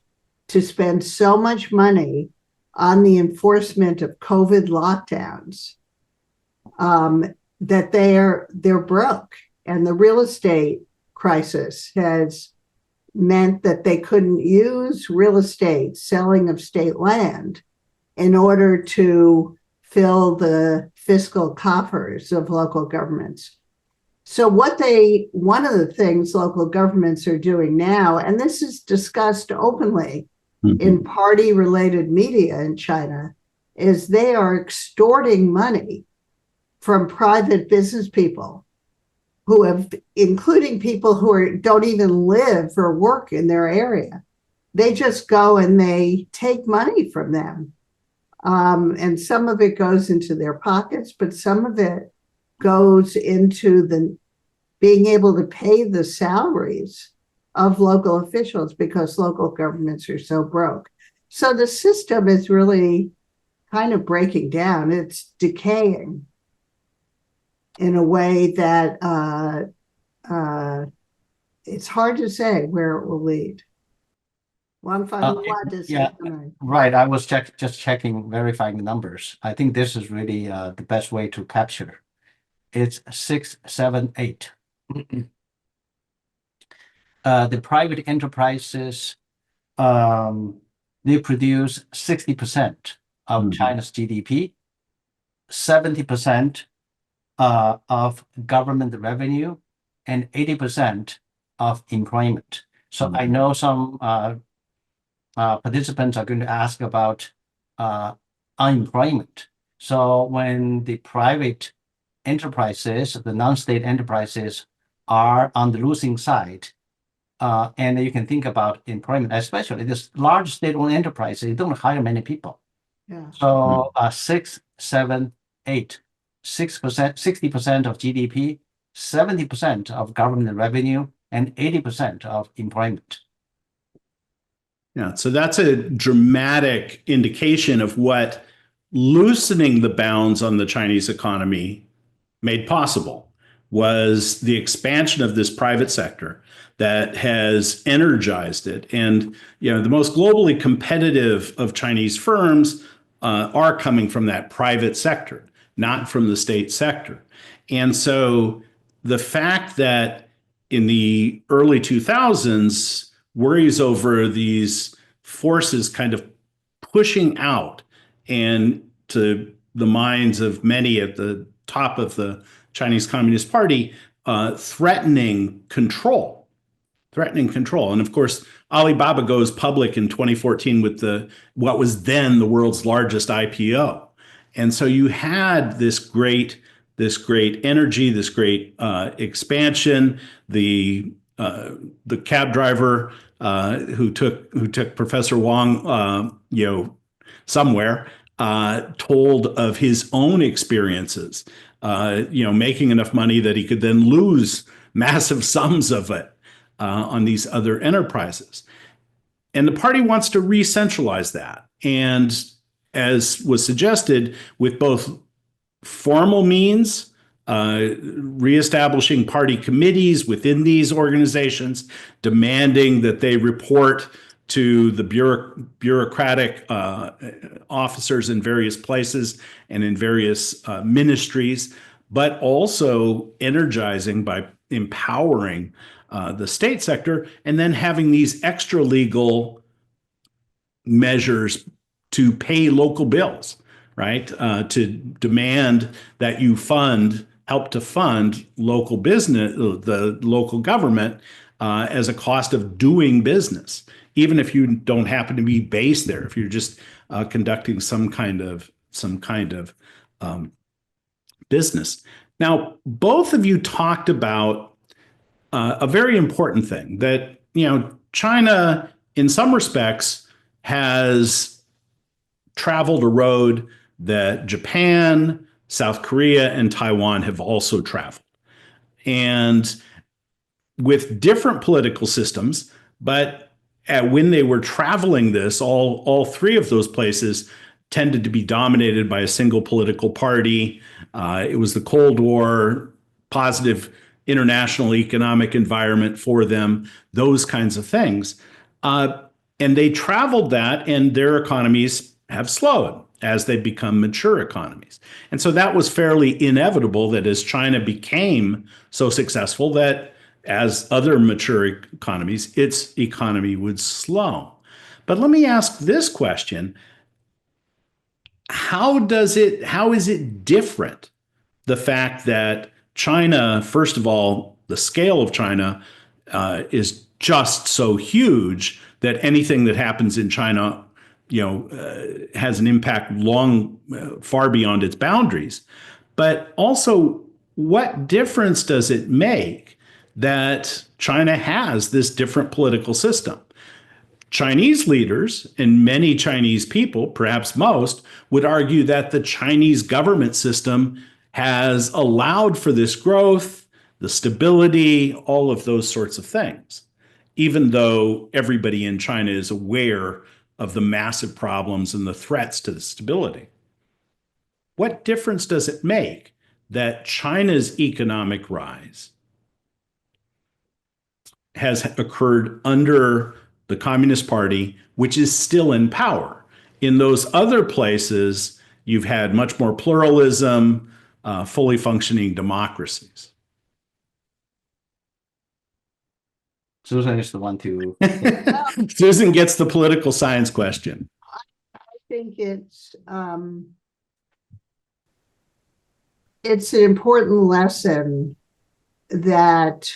to spend so much money on the enforcement of COVID lockdowns that they're broke. And the real estate crisis has meant that they couldn't use real estate, selling of state land, in order to fill the fiscal coffers of local governments. So one of the things local governments are doing now, and this is discussed openly in party-related media in China, is they are extorting money from private business people who have, including people who don't even live or work in their area. They just go and they take money from them. And some of it goes into their pockets, but some of it goes into the being able to pay the salaries of local officials because local governments are so broke. So the system is really kind of breaking down. It's decaying in a way that it's hard to say where it will lead. Wang Feng, you want to say something? Right. I was just checking, verifying the numbers. I think this is really the best way to capture. It's 6, 7, 8. The private enterprises, they produce 60% of China's GDP, 70% of government revenue, and 80% of employment. So I know some participants are going to ask about unemployment. So when the private enterprises, the non-state enterprises, are on the losing side, and you can think about employment, especially this large state-owned enterprises, they don't hire many people. Yeah. So 6, 7, 8, 6%, 60% of GDP, 70% of government revenue, and 80% of employment. Yeah, so that's a dramatic indication of what loosening the bounds on the Chinese economy made possible, was the expansion of this private sector that has energized it. And the most globally competitive of Chinese firms are coming from that private sector, not from the state sector. And so the fact that in the early 2000s, worries over these forces kind of pushing out and to the minds of many at the top of the Chinese Communist Party, threatening control. And of course, Alibaba goes public in 2014 with what was then the world's largest IPO. And so you had this great energy, this great expansion. The cab driver who took Professor Wang, somewhere, told of his own experiences, making enough money that he could then lose massive sums of it on these other enterprises. And the party wants to re-centralize that. And as was suggested, with both formal means, reestablishing party committees within these organizations, demanding that they report to the bureaucratic officers in various places and in various ministries, but also energizing by empowering the state sector, and then having these extra legal measures to pay local bills, right? To demand that you help to fund local business, the local government, as a cost of doing business, even if you don't happen to be based there, if you're just conducting some kind of business. Now, both of you talked about a very important thing that China, in some respects, has traveled a road that Japan, South Korea, and Taiwan have also traveled. And with different political systems, but when they were traveling this, all three of those places tended to be dominated by a single political party. It was the Cold War, positive international economic environment for them, those kinds of things. And they traveled that, and their economies have slowed as they become mature economies. And so that was fairly inevitable that as China became so successful, that as other mature economies, its economy would slow. But let me ask this question. How is it different? The fact that China, first of all, the scale of China is just so huge that anything that happens in China, has an impact far beyond its boundaries. But also, what difference does it make that China has this different political system? Chinese leaders and many Chinese people, perhaps most, would argue that the Chinese government system has allowed for this growth, the stability, all of those sorts of things, even though everybody in China is aware of the massive problems and the threats to the stability. What difference does it make that China's economic rise has occurred under the Communist Party, which is still in power? In those other places, you've had much more pluralism, fully functioning democracies. Susan is the one to. Susan gets the political science question. I think it's an important lesson that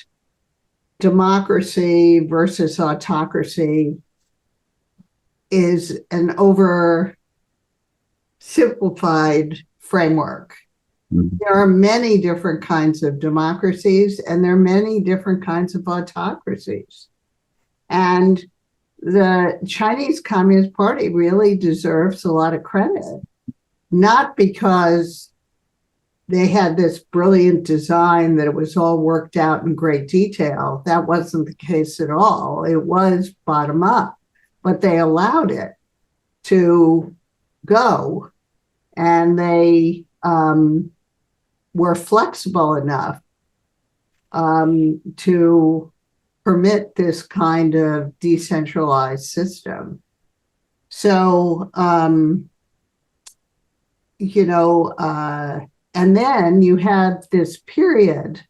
democracy versus autocracy is an oversimplified framework. There are many different kinds of democracies, and there are many different kinds of autocracies. And the Chinese Communist Party really deserves a lot of credit, not because they had this brilliant design that it was all worked out in great detail. That wasn't the case at all. It was bottom up, but they allowed it to go, and they were flexible enough to permit this kind of decentralized system. So, and then you had this period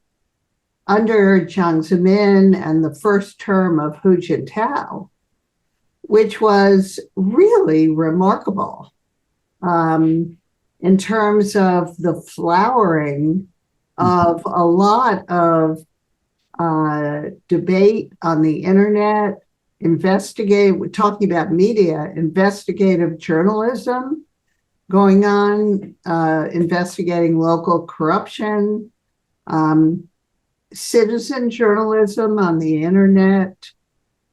under Jiang Zemin and the first term of Hu Jintao, which was really remarkable in terms of the flowering of a lot of debate on the internet, we're talking about media, investigative journalism going on, investigating local corruption, citizen journalism on the internet.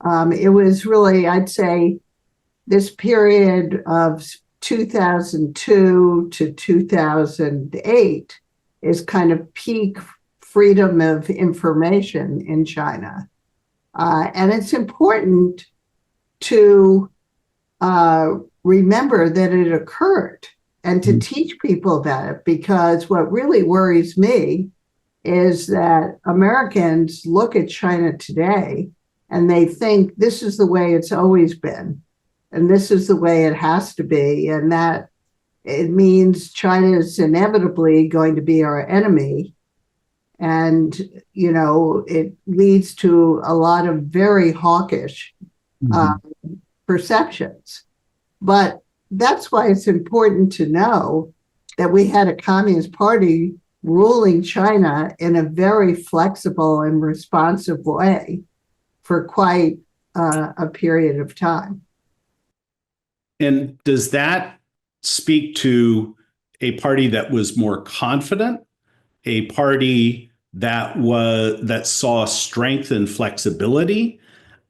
It was really, I'd say, this period of 2002 to 2008 is kind of peak freedom of information in China. And it's important to remember that it occurred and to teach people about it, because what really worries me is that Americans look at China today and they think this is the way it's always been, and this is the way it has to be, and that it means China is inevitably going to be our enemy. And, it leads to a lot of very hawkish perceptions. But that's why it's important to know that we had a Communist Party ruling China in a very flexible and responsive way for quite a period of time. And does that speak to a party that was more confident, a party that saw strength and flexibility,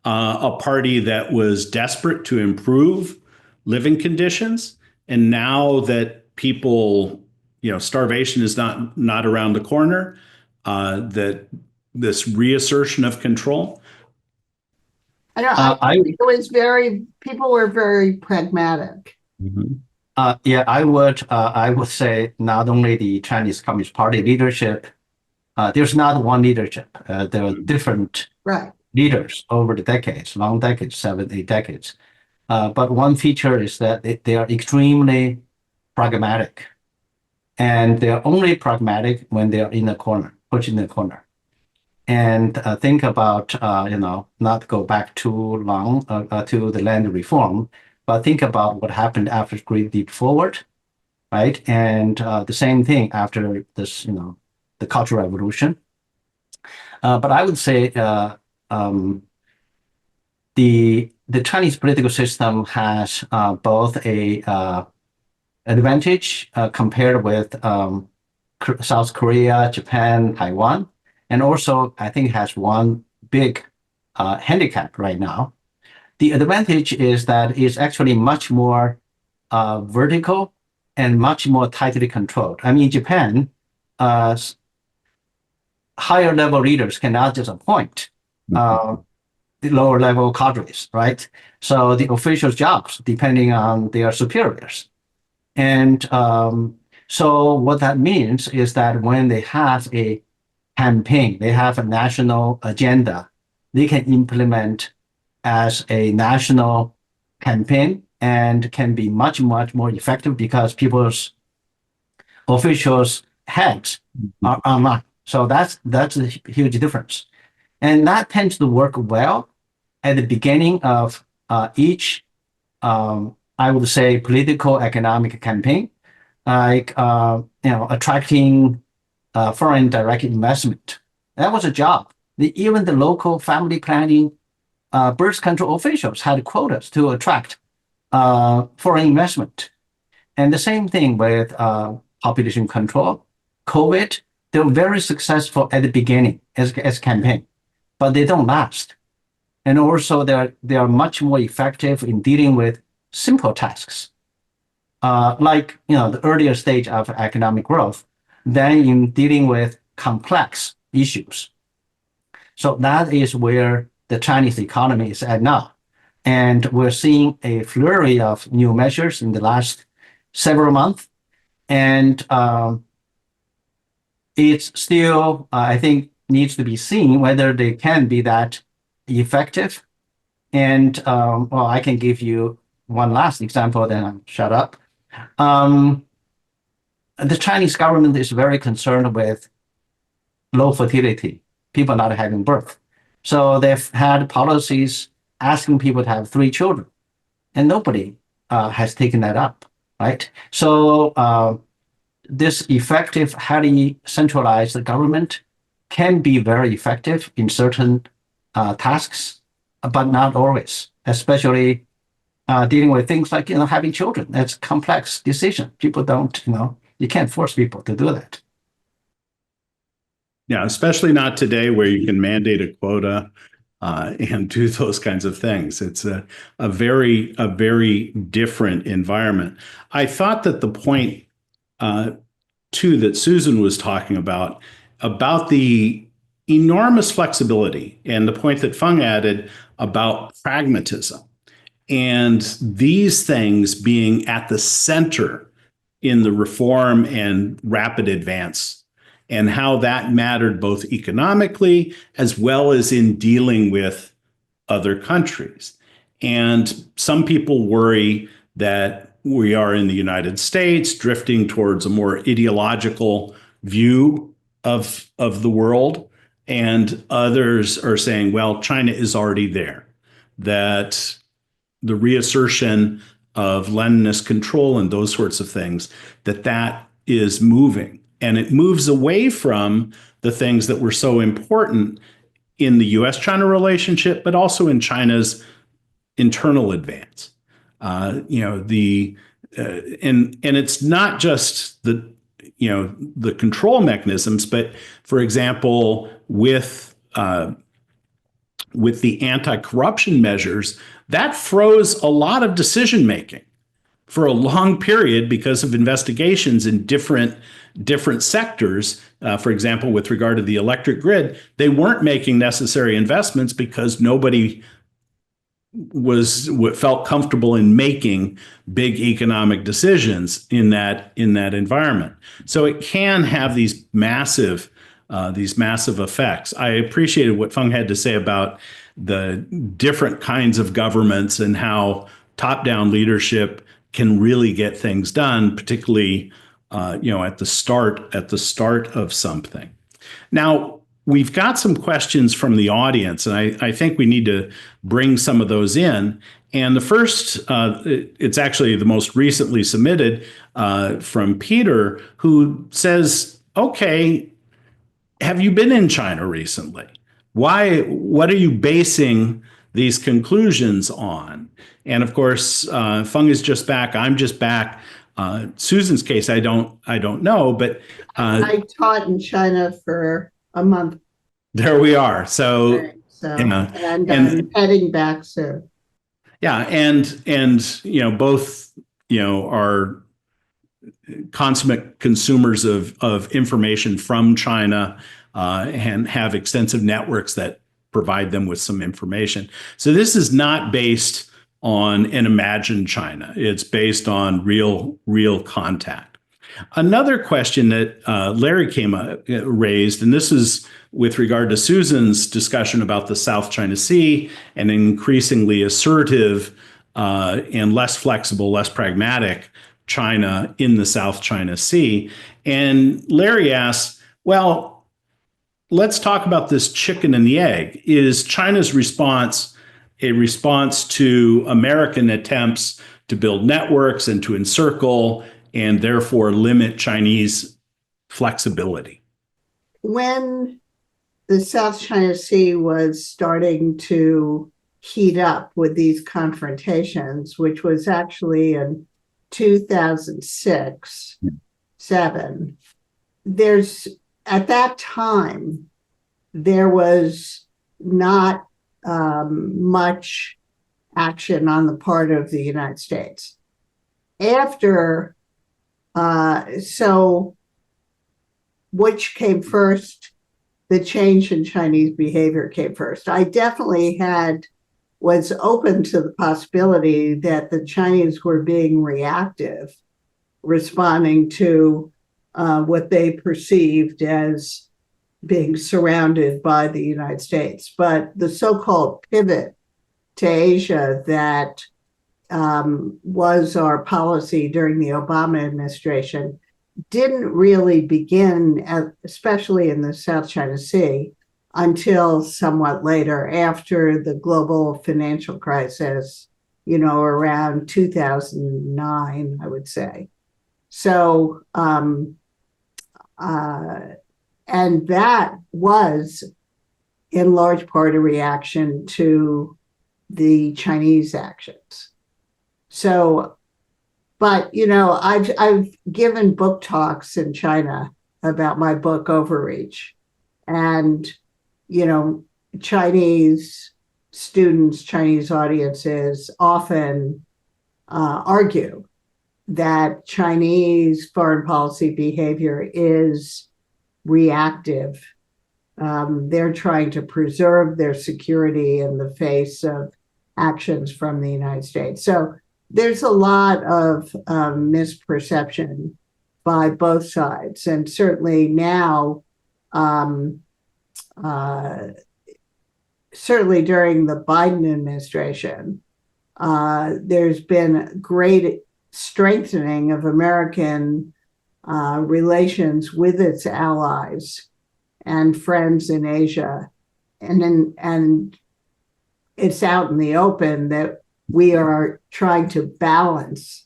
a party that was desperate to improve living conditions, and now that people, starvation is not around the corner, that this reassertion of control? I think it was people were very pragmatic. Mm-hmm. Yeah, I would say not only the Chinese Communist Party leadership, there's not one leadership. There are different Right. leaders over the decades, long decades, 7, 8 decades. But one feature is that they are extremely pragmatic, and they are only pragmatic when they are in a corner, pushed in a corner. And think about, not go back too long to the land reform, but think about what happened after Great Leap Forward, right? And the same thing after this, the Cultural Revolution. But I would say the Chinese political system has both a advantage compared with South Korea, Japan, Taiwan, and also I think has one big handicap right now. The advantage is that it's actually much more vertical and much more tightly controlled. I mean, in Japan, higher level leaders cannot just appoint the lower level cadres, right? So the officials' jobs depending on their superiors. And so what that means is that when they have a campaign, they have a national agenda, they can implement as a national campaign and can be much, much more effective because people's officials' heads are online. So that's a huge difference. And that tends to work well at the beginning of each, I would say, political economic campaign, like attracting foreign direct investment. That was a job. Even the local family planning, birth control officials had quotas to attract foreign investment. And the same thing with population control, COVID. They were very successful at the beginning as campaign, but they don't last. And also they are much more effective in dealing with simple tasks, like the earlier stage of economic growth, than in dealing with complex issues. So that is where the Chinese economy is at now. And we're seeing a flurry of new measures in the last several months. And it's still, I think, needs to be seen whether they can be that effective. And I can give you one last example, then I'll shut up. The Chinese government is very concerned with low fertility, people not having birth. So they've had policies asking people to have 3 children, and nobody has taken that up, right? So this effective, highly centralized government can be very effective in certain tasks, but not always, especially dealing with things like, having children. That's a complex decision. People don't, you can't force people to do that. Yeah, especially not today where you can mandate a quota and do those kinds of things. It's a very different environment. I thought that the point too that Susan was talking about the enormous flexibility and the point that Feng added about pragmatism and these things being at the center in the reform and rapid advance, and how that mattered both economically as well as in dealing with other countries. And some people worry that we are in the United States drifting towards a more ideological view of the world. And others are saying, well, China is already there, that the reassertion of Leninist control and those sorts of things, that is moving. And it moves away from the things that were so important in the US-China relationship, but also in China's internal advance. And it's not just the control mechanisms, but for example, with the anti-corruption measures, that froze a lot of decision making for a long period because of investigations in different sectors. For example, with regard to the electric grid, they weren't making necessary investments because nobody felt comfortable in making big economic decisions in that environment. So it can have these massive effects. I appreciated what Feng had to say about the different kinds of governments and how top-down leadership can really get things done, particularly at the start of something. Now, we've got some questions from the audience, and I think we need to bring some of those in. And the first, it's actually the most recently submitted from Peter, who says, okay, have you been in China recently? What are you basing these conclusions on? And of course, Feng is just back. I'm just back. Susan's case, I don't know, but I taught in China for a month. There we are. So, and I'm heading back soon. Yeah, and both are consummate consumers of information from China and have extensive networks that provide them with some information. So this is not based on an imagined China. It's based on real contact. Another question that Larry raised, and this is with regard to Susan's discussion about the South China Sea and increasingly assertive and less flexible, less pragmatic China in the South China Sea. And Larry asked, well, let's talk about this chicken and the egg. Is China's response a response to American attempts to build networks and to encircle and therefore limit Chinese flexibility? When the South China Sea was starting to heat up with these confrontations, which was actually in 2006, 7, at that time, there was not much action on the part of the United States. So which came first? The change in Chinese behavior came first. I definitely was open to the possibility that the Chinese were being reactive, responding to what they perceived as being surrounded by the United States. But the so-called pivot to Asia that was our policy during the Obama administration didn't really begin, especially in the South China Sea, until somewhat later, after the global financial crisis, around 2009, I would say. So, and that was in large part a reaction to the Chinese actions. So, but, I've given book talks in China about my book, Overreach. And, Chinese students, Chinese audiences often argue that Chinese foreign policy behavior is reactive. They're trying to preserve their security in the face of actions from the United States. So there's a lot of misperception by both sides. And certainly now, certainly during the Biden administration, there's been great strengthening of American relations with its allies and friends in Asia. And it's out in the open that we are trying to balance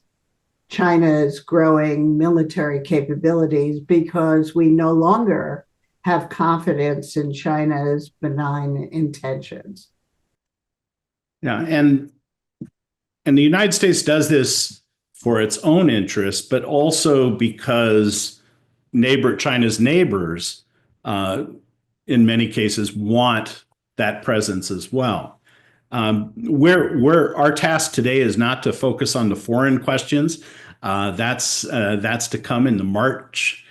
China's growing military capabilities because we no longer have confidence in China's benign intentions. Yeah, and the United States does this for its own interests, but also because China's neighbors, in many cases, want that presence as well. Our task today is not to focus on the foreign questions. That's to come in the March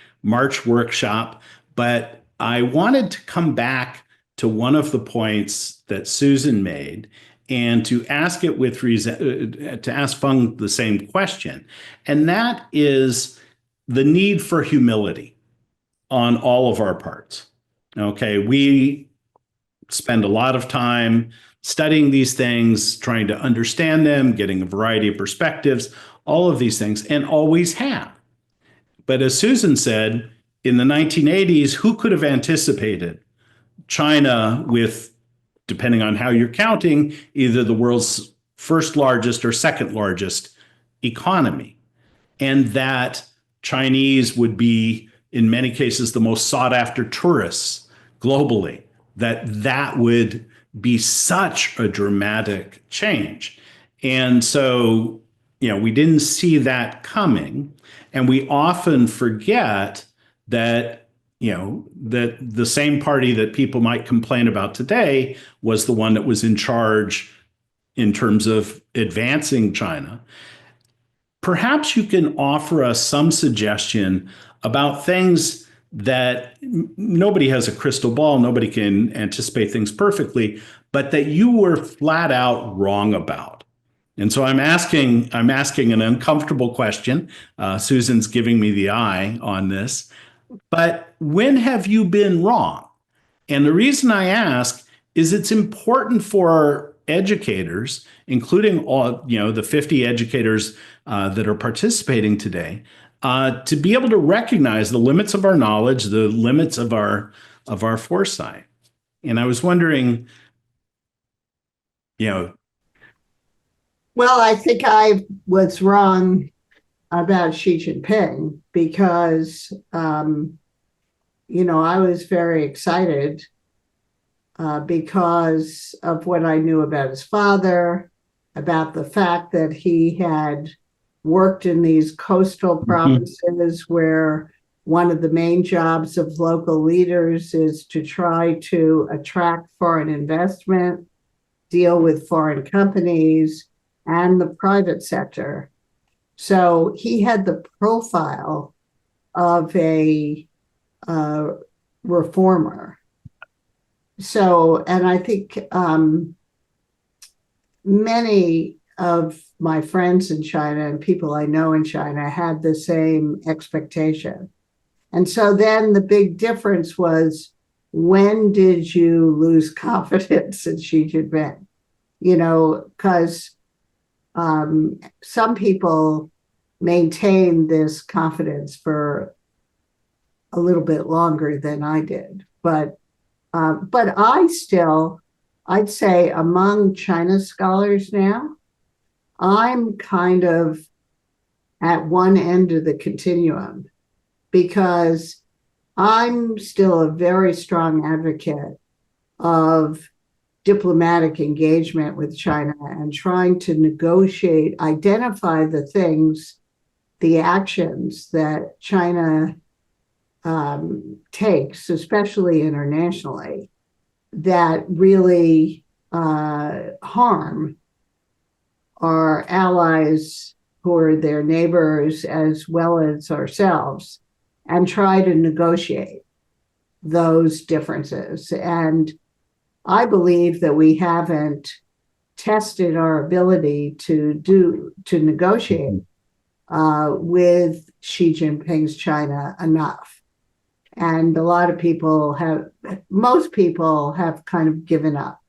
workshop. But I wanted to come back to one of the points that Susan made, and to ask it with reason, to ask Feng the same question. And that is the need for humility on all of our parts. Okay, we spend a lot of time studying these things, trying to understand them, getting a variety of perspectives, all of these things, and always have. But as Susan said, in the 1980s, who could have anticipated China with, depending on how you're counting, either the world's first largest or second largest economy, and that Chinese would be, in many cases, the most sought after tourists globally, that would be such a dramatic change. And so, we didn't see that coming. And we often forget that, that the same party that people might complain about today was the one that was in charge in terms of advancing China. Perhaps you can offer us some suggestion about things that nobody has a crystal ball, nobody can anticipate things perfectly, but that you were flat out wrong about. And so I'm asking an uncomfortable question. Susan's giving me the eye on this, but when have you been wrong? And the reason I ask is it's important for educators, including all, the 50 educators that are participating today, to be able to recognize the limits of our knowledge, the limits of our foresight. And I was wondering, Well, I think I was wrong about Xi Jinping because, I was very excited because of what I knew about his father, about the fact that he had worked in these coastal provinces where one of the main jobs of local leaders is to try to attract foreign investment, deal with foreign companies, and the private sector. So he had the profile of a reformer. So, and I think many of my friends in China and people I know in China had the same expectation. And so then the big difference was, when did you lose confidence in Xi Jinping? Because some people maintained this confidence for a little bit longer than I did. But I'd say among China scholars now, I'm kind of at one end of the continuum because I'm still a very strong advocate of diplomatic engagement with China and trying to negotiate, identify the things, the actions that China takes, especially internationally, that really harm our allies who are their neighbors as well as ourselves, and try to negotiate those differences. And I believe that we haven't tested our ability to negotiate with Xi Jinping's China enough. And most people have kind of given up.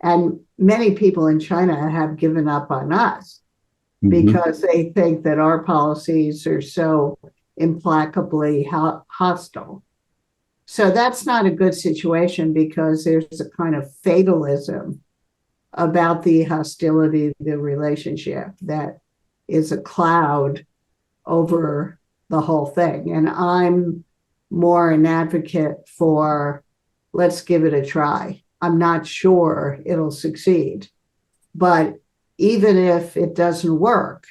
And many people in China have given up on us because they think that our policies are so implacably hostile. So that's not a good situation because there's a kind of fatalism about the hostility of the relationship that is a cloud over the whole thing. And I'm more an advocate for, let's give it a try. I'm not sure it'll succeed, but even if it doesn't work,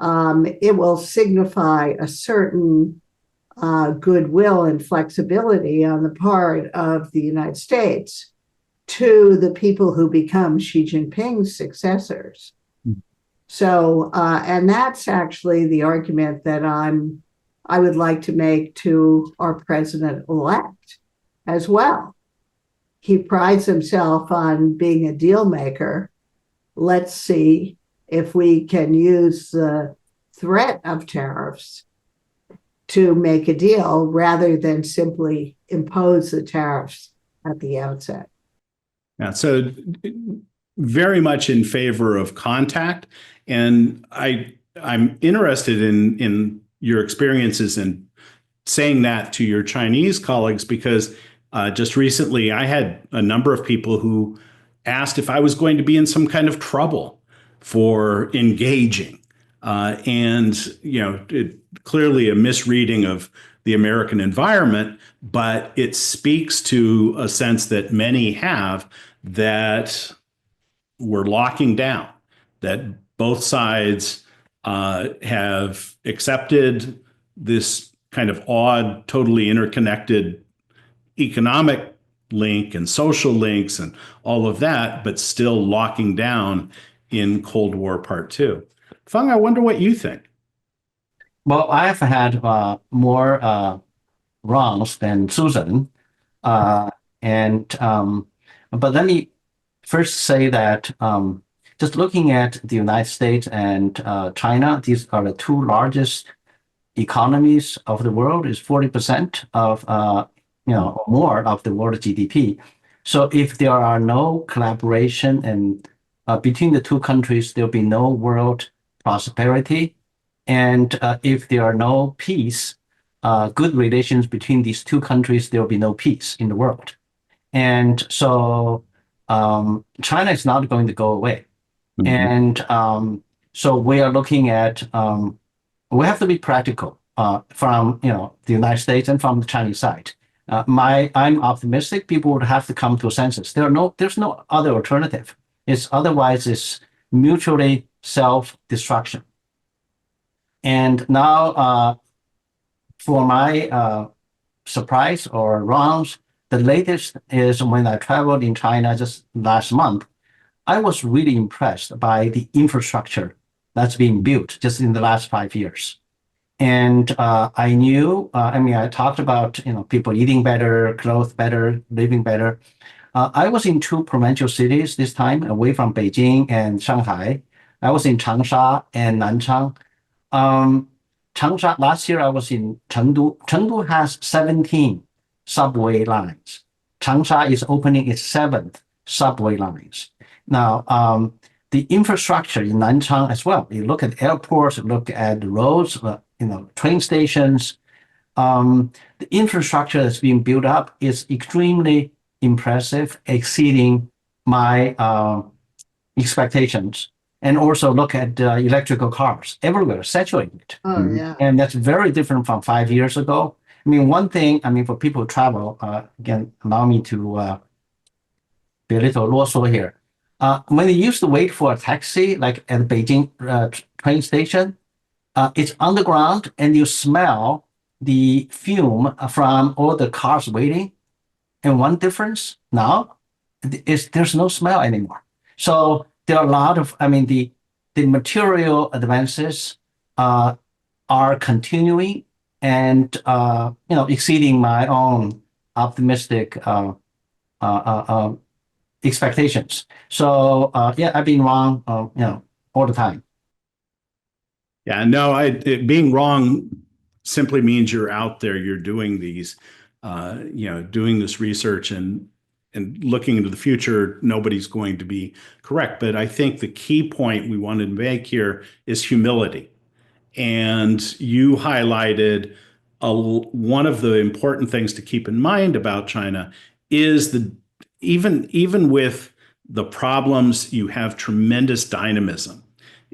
it will signify a certain goodwill and flexibility on the part of the United States to the people who become Xi Jinping's successors. So, and that's actually the argument that I would like to make to our president-elect as well. he prides himself on being a deal maker. Let's see if we can use the threat of tariffs to make a deal rather than simply impose the tariffs at the outset. Yeah, so very much in favor of contact. And I'm interested in your experiences in saying that to your Chinese colleagues, because just recently I had a number of people who asked if I was going to be in some kind of trouble for engaging. And, clearly a misreading of the American environment, but it speaks to a sense that many have that we're locking down, that both sides have accepted this kind of odd, totally interconnected economic link and social links and all of that, but still locking down in Cold War Part 2. Feng, I wonder what you think. Well, I've had more wrongs than Susan, and but let me first say that just looking at the United States and China, these are the two largest economies of the world. Is 40% of or more of the world GDP. So if there are no collaboration and between the two countries, there'll be no world prosperity. And if there are no peace, good relations between these two countries, there will be no peace in the world. And so China is not going to go away. Mm-hmm. And so we are looking at, we have to be practical from the United States and from the Chinese side. I'm optimistic people would have to come to a census. There's no other alternative. Otherwise it's mutually self-destruction. And now, for my surprise or wrongs, the latest is when I traveled in China just last month, I was really impressed by the infrastructure that's being built just in the last 5 years. And I knew, I talked about, people eating better, clothes better, living better. I was in two provincial cities this time, away from Beijing and Shanghai. I was in Changsha and Nanchang. Changsha, last year I was in Chengdu. Chengdu has 17 subway lines. Changsha is opening its 7th subway lines. Now, the infrastructure in Nanchang as well. You look at airports, look at roads, train stations. The infrastructure that's being built up is extremely impressive, exceeding my expectations. And also look at electrical cars everywhere, saturated. Oh, yeah. And that's very different from 5 years ago. One thing, for people who travel, again, allow me to be a little loso here. When you used to wait for a taxi, like at Beijing train station, it's underground and you smell the fume from all the cars waiting. And one difference now is there's no smell anymore. So there are a lot of, the material advances are continuing and, exceeding my own optimistic expectations. So, I've been wrong, all the time. Yeah, no, being wrong simply means you're out there, you're doing these, doing this research and looking into the future. Nobody's going to be correct. But I think the key point we wanted to make here is humility. And you highlighted one of the important things to keep in mind about China is even with the problems, you have tremendous dynamism.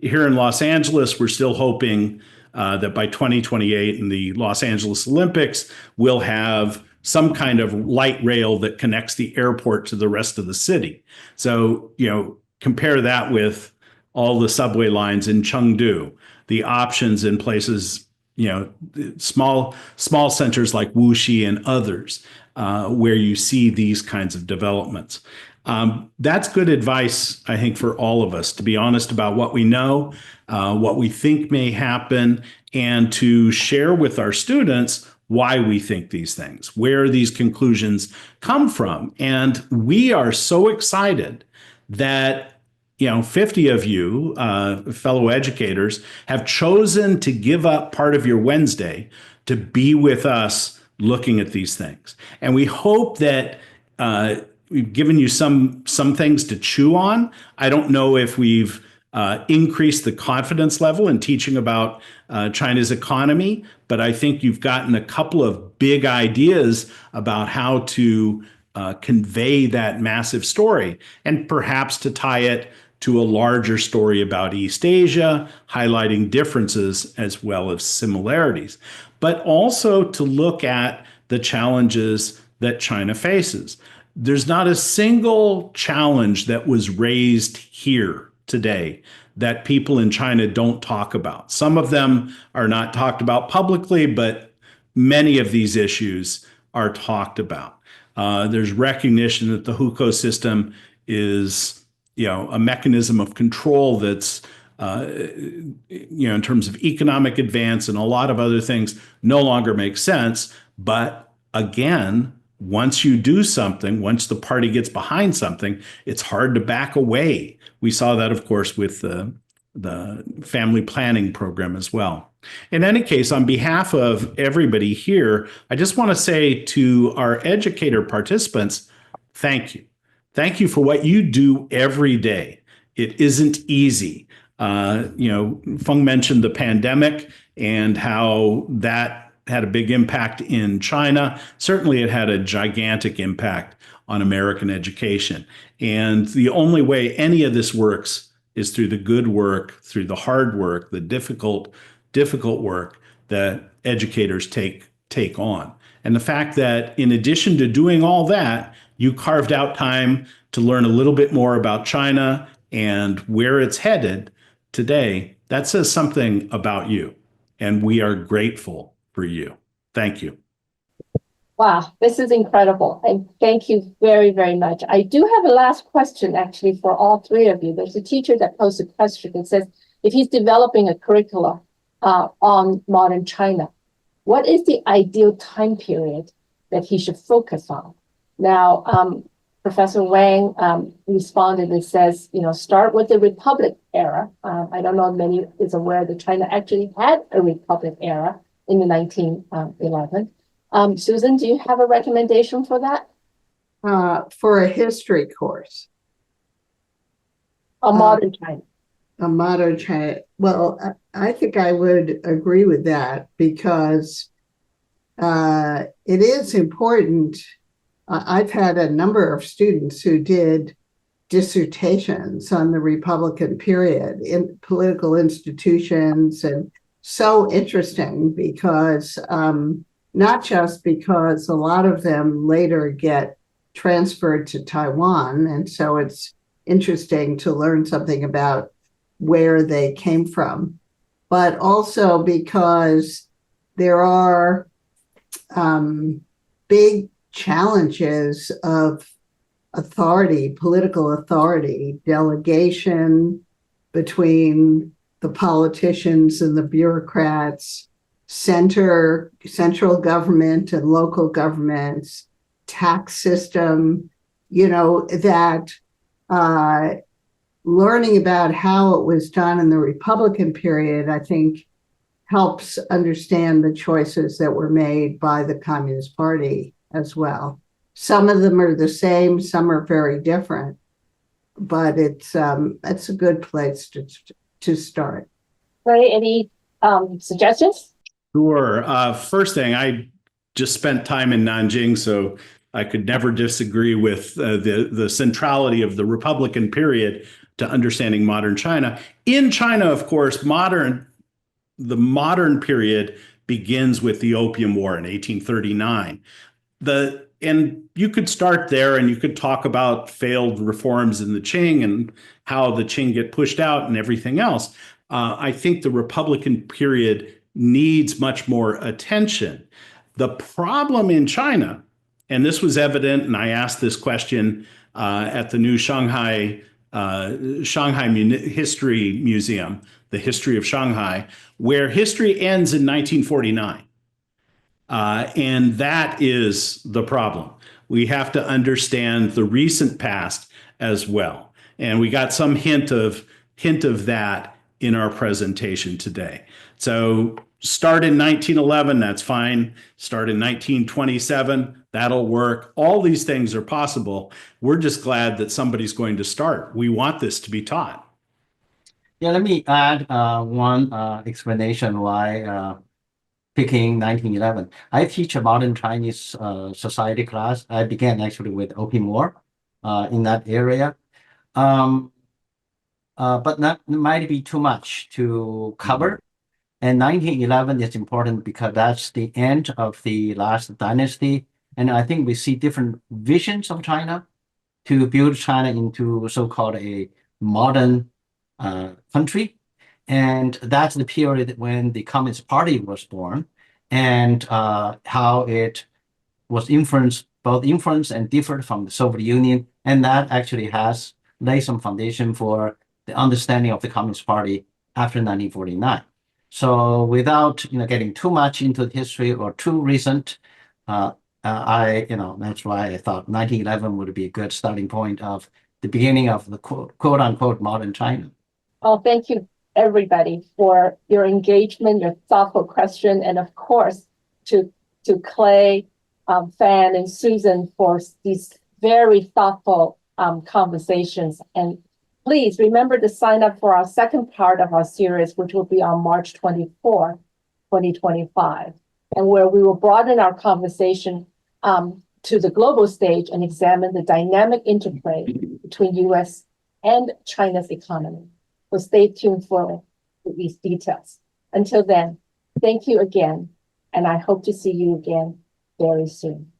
Here in Los Angeles, we're still hoping that by 2028 in the Los Angeles Olympics, we'll have some kind of light rail that connects the airport to the rest of the city. So, compare that with all the subway lines in Chengdu, the options in places, small centers like Wuxi and others, where you see these kinds of developments. That's good advice, I think, for all of us, to be honest about what we know, what we think may happen, and to share with our students why we think these things, where these conclusions come from. And we are so excited that 50 of you, fellow educators, have chosen to give up part of your Wednesday to be with us looking at these things. And we hope that we've given you some things to chew on. I don't know if we've increased the confidence level in teaching about China's economy, but I think you've gotten a couple of big ideas about how to convey that massive story, and perhaps to tie it to a larger story about East Asia, highlighting differences as well as similarities, but also to look at the challenges that China faces. There's not a single challenge that was raised here today that people in China don't talk about. Some of them are not talked about publicly, but many of these issues are talked about. There's recognition that the hukou system is a mechanism of control that's, in terms of economic advance and a lot of other things, no longer makes sense. But again, once you do something, once the party gets behind something, it's hard to back away. We saw that, of course, with the family planning program as well. In any case, on behalf of everybody here, I just want to say to our educator participants, thank you. Thank you for what you do every day. It isn't easy. Feng mentioned the pandemic and how that had a big impact in China. Certainly, it had a gigantic impact on American education. And the only way any of this works is through the good work, through the hard work, the difficult work that educators take on. And the fact that in addition to doing all that, you carved out time to learn a little bit more about China and where it's headed today, that says something about you. And we are grateful for you. Thank you. Wow, this is incredible. And thank you very, very much. I do have a last question, actually, for all three of you. There's a teacher that posed a question that says, if he's developing a curricula on modern China, what is the ideal time period that he should focus on? Now, Professor Wang responded and says, start with the Republic era. I don't know if many is aware that China actually had a Republic era in the 1911. Susan, do you have a recommendation for that? For a history course. A modern China. A modern China. Well, I think I would agree with that because it is important. I've had a number of students who did dissertations on the Republican period in political institutions, and so interesting because not just because a lot of them later get transferred to Taiwan, and so it's interesting to learn something about where they came from, but also because there are big challenges of authority, political authority, delegation between the politicians and the bureaucrats, central government and local governments, tax system, that learning about how it was done in the Republican period, I think, helps understand the choices that were made by the Communist Party as well. Some of them are the same, some are very different, but it's a good place to start. Ray, any suggestions? Sure. First thing, I just spent time in Nanjing, so I could never disagree with the centrality of the Republican period to understanding modern China. In China, of course, the modern period begins with the Opium War in 1839. And you could start there and you could talk about failed reforms in the Qing and how the Qing get pushed out and everything else. I think the Republican period needs much more attention. The problem in China, and this was evident, and I asked this question at the new Shanghai History Museum, the History of Shanghai, where history ends in 1949. And that is the problem. We have to understand the recent past as well. And we got some hint of that in our presentation today. So start in 1911, that's fine. Start in 1927, that'll work. All these things are possible. We're just glad that somebody's going to start. We want this to be taught. Yeah, let me add one explanation why picking 1911. I teach a modern Chinese society class. I began actually with O.P. Moore in that area. But that might be too much to cover. And 1911 is important because that's the end of the last dynasty. And I think we see different visions of China to build China into so-called a modern country. And that's the period when the Communist Party was born and how it was both influenced and differed from the Soviet Union. And that actually has laid some foundation for the understanding of the Communist Party after 1949. So without getting too much into the history or too recent, that's why I thought 1911 would be a good starting point of the beginning of the quote unquote modern China. Well, thank you everybody for your engagement, your thoughtful question, and of course to Clay, Fan, and Susan for these very thoughtful conversations. And please remember to sign up for our second part of our series, which will be on March 24, 2025, and where we will broaden our conversation to the global stage and examine the dynamic interplay between U.S. and China's economy. So stay tuned for these details. Until then, thank you again, and I hope to see you again very soon.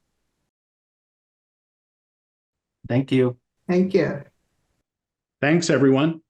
Thank you. Thank you. Thanks, everyone.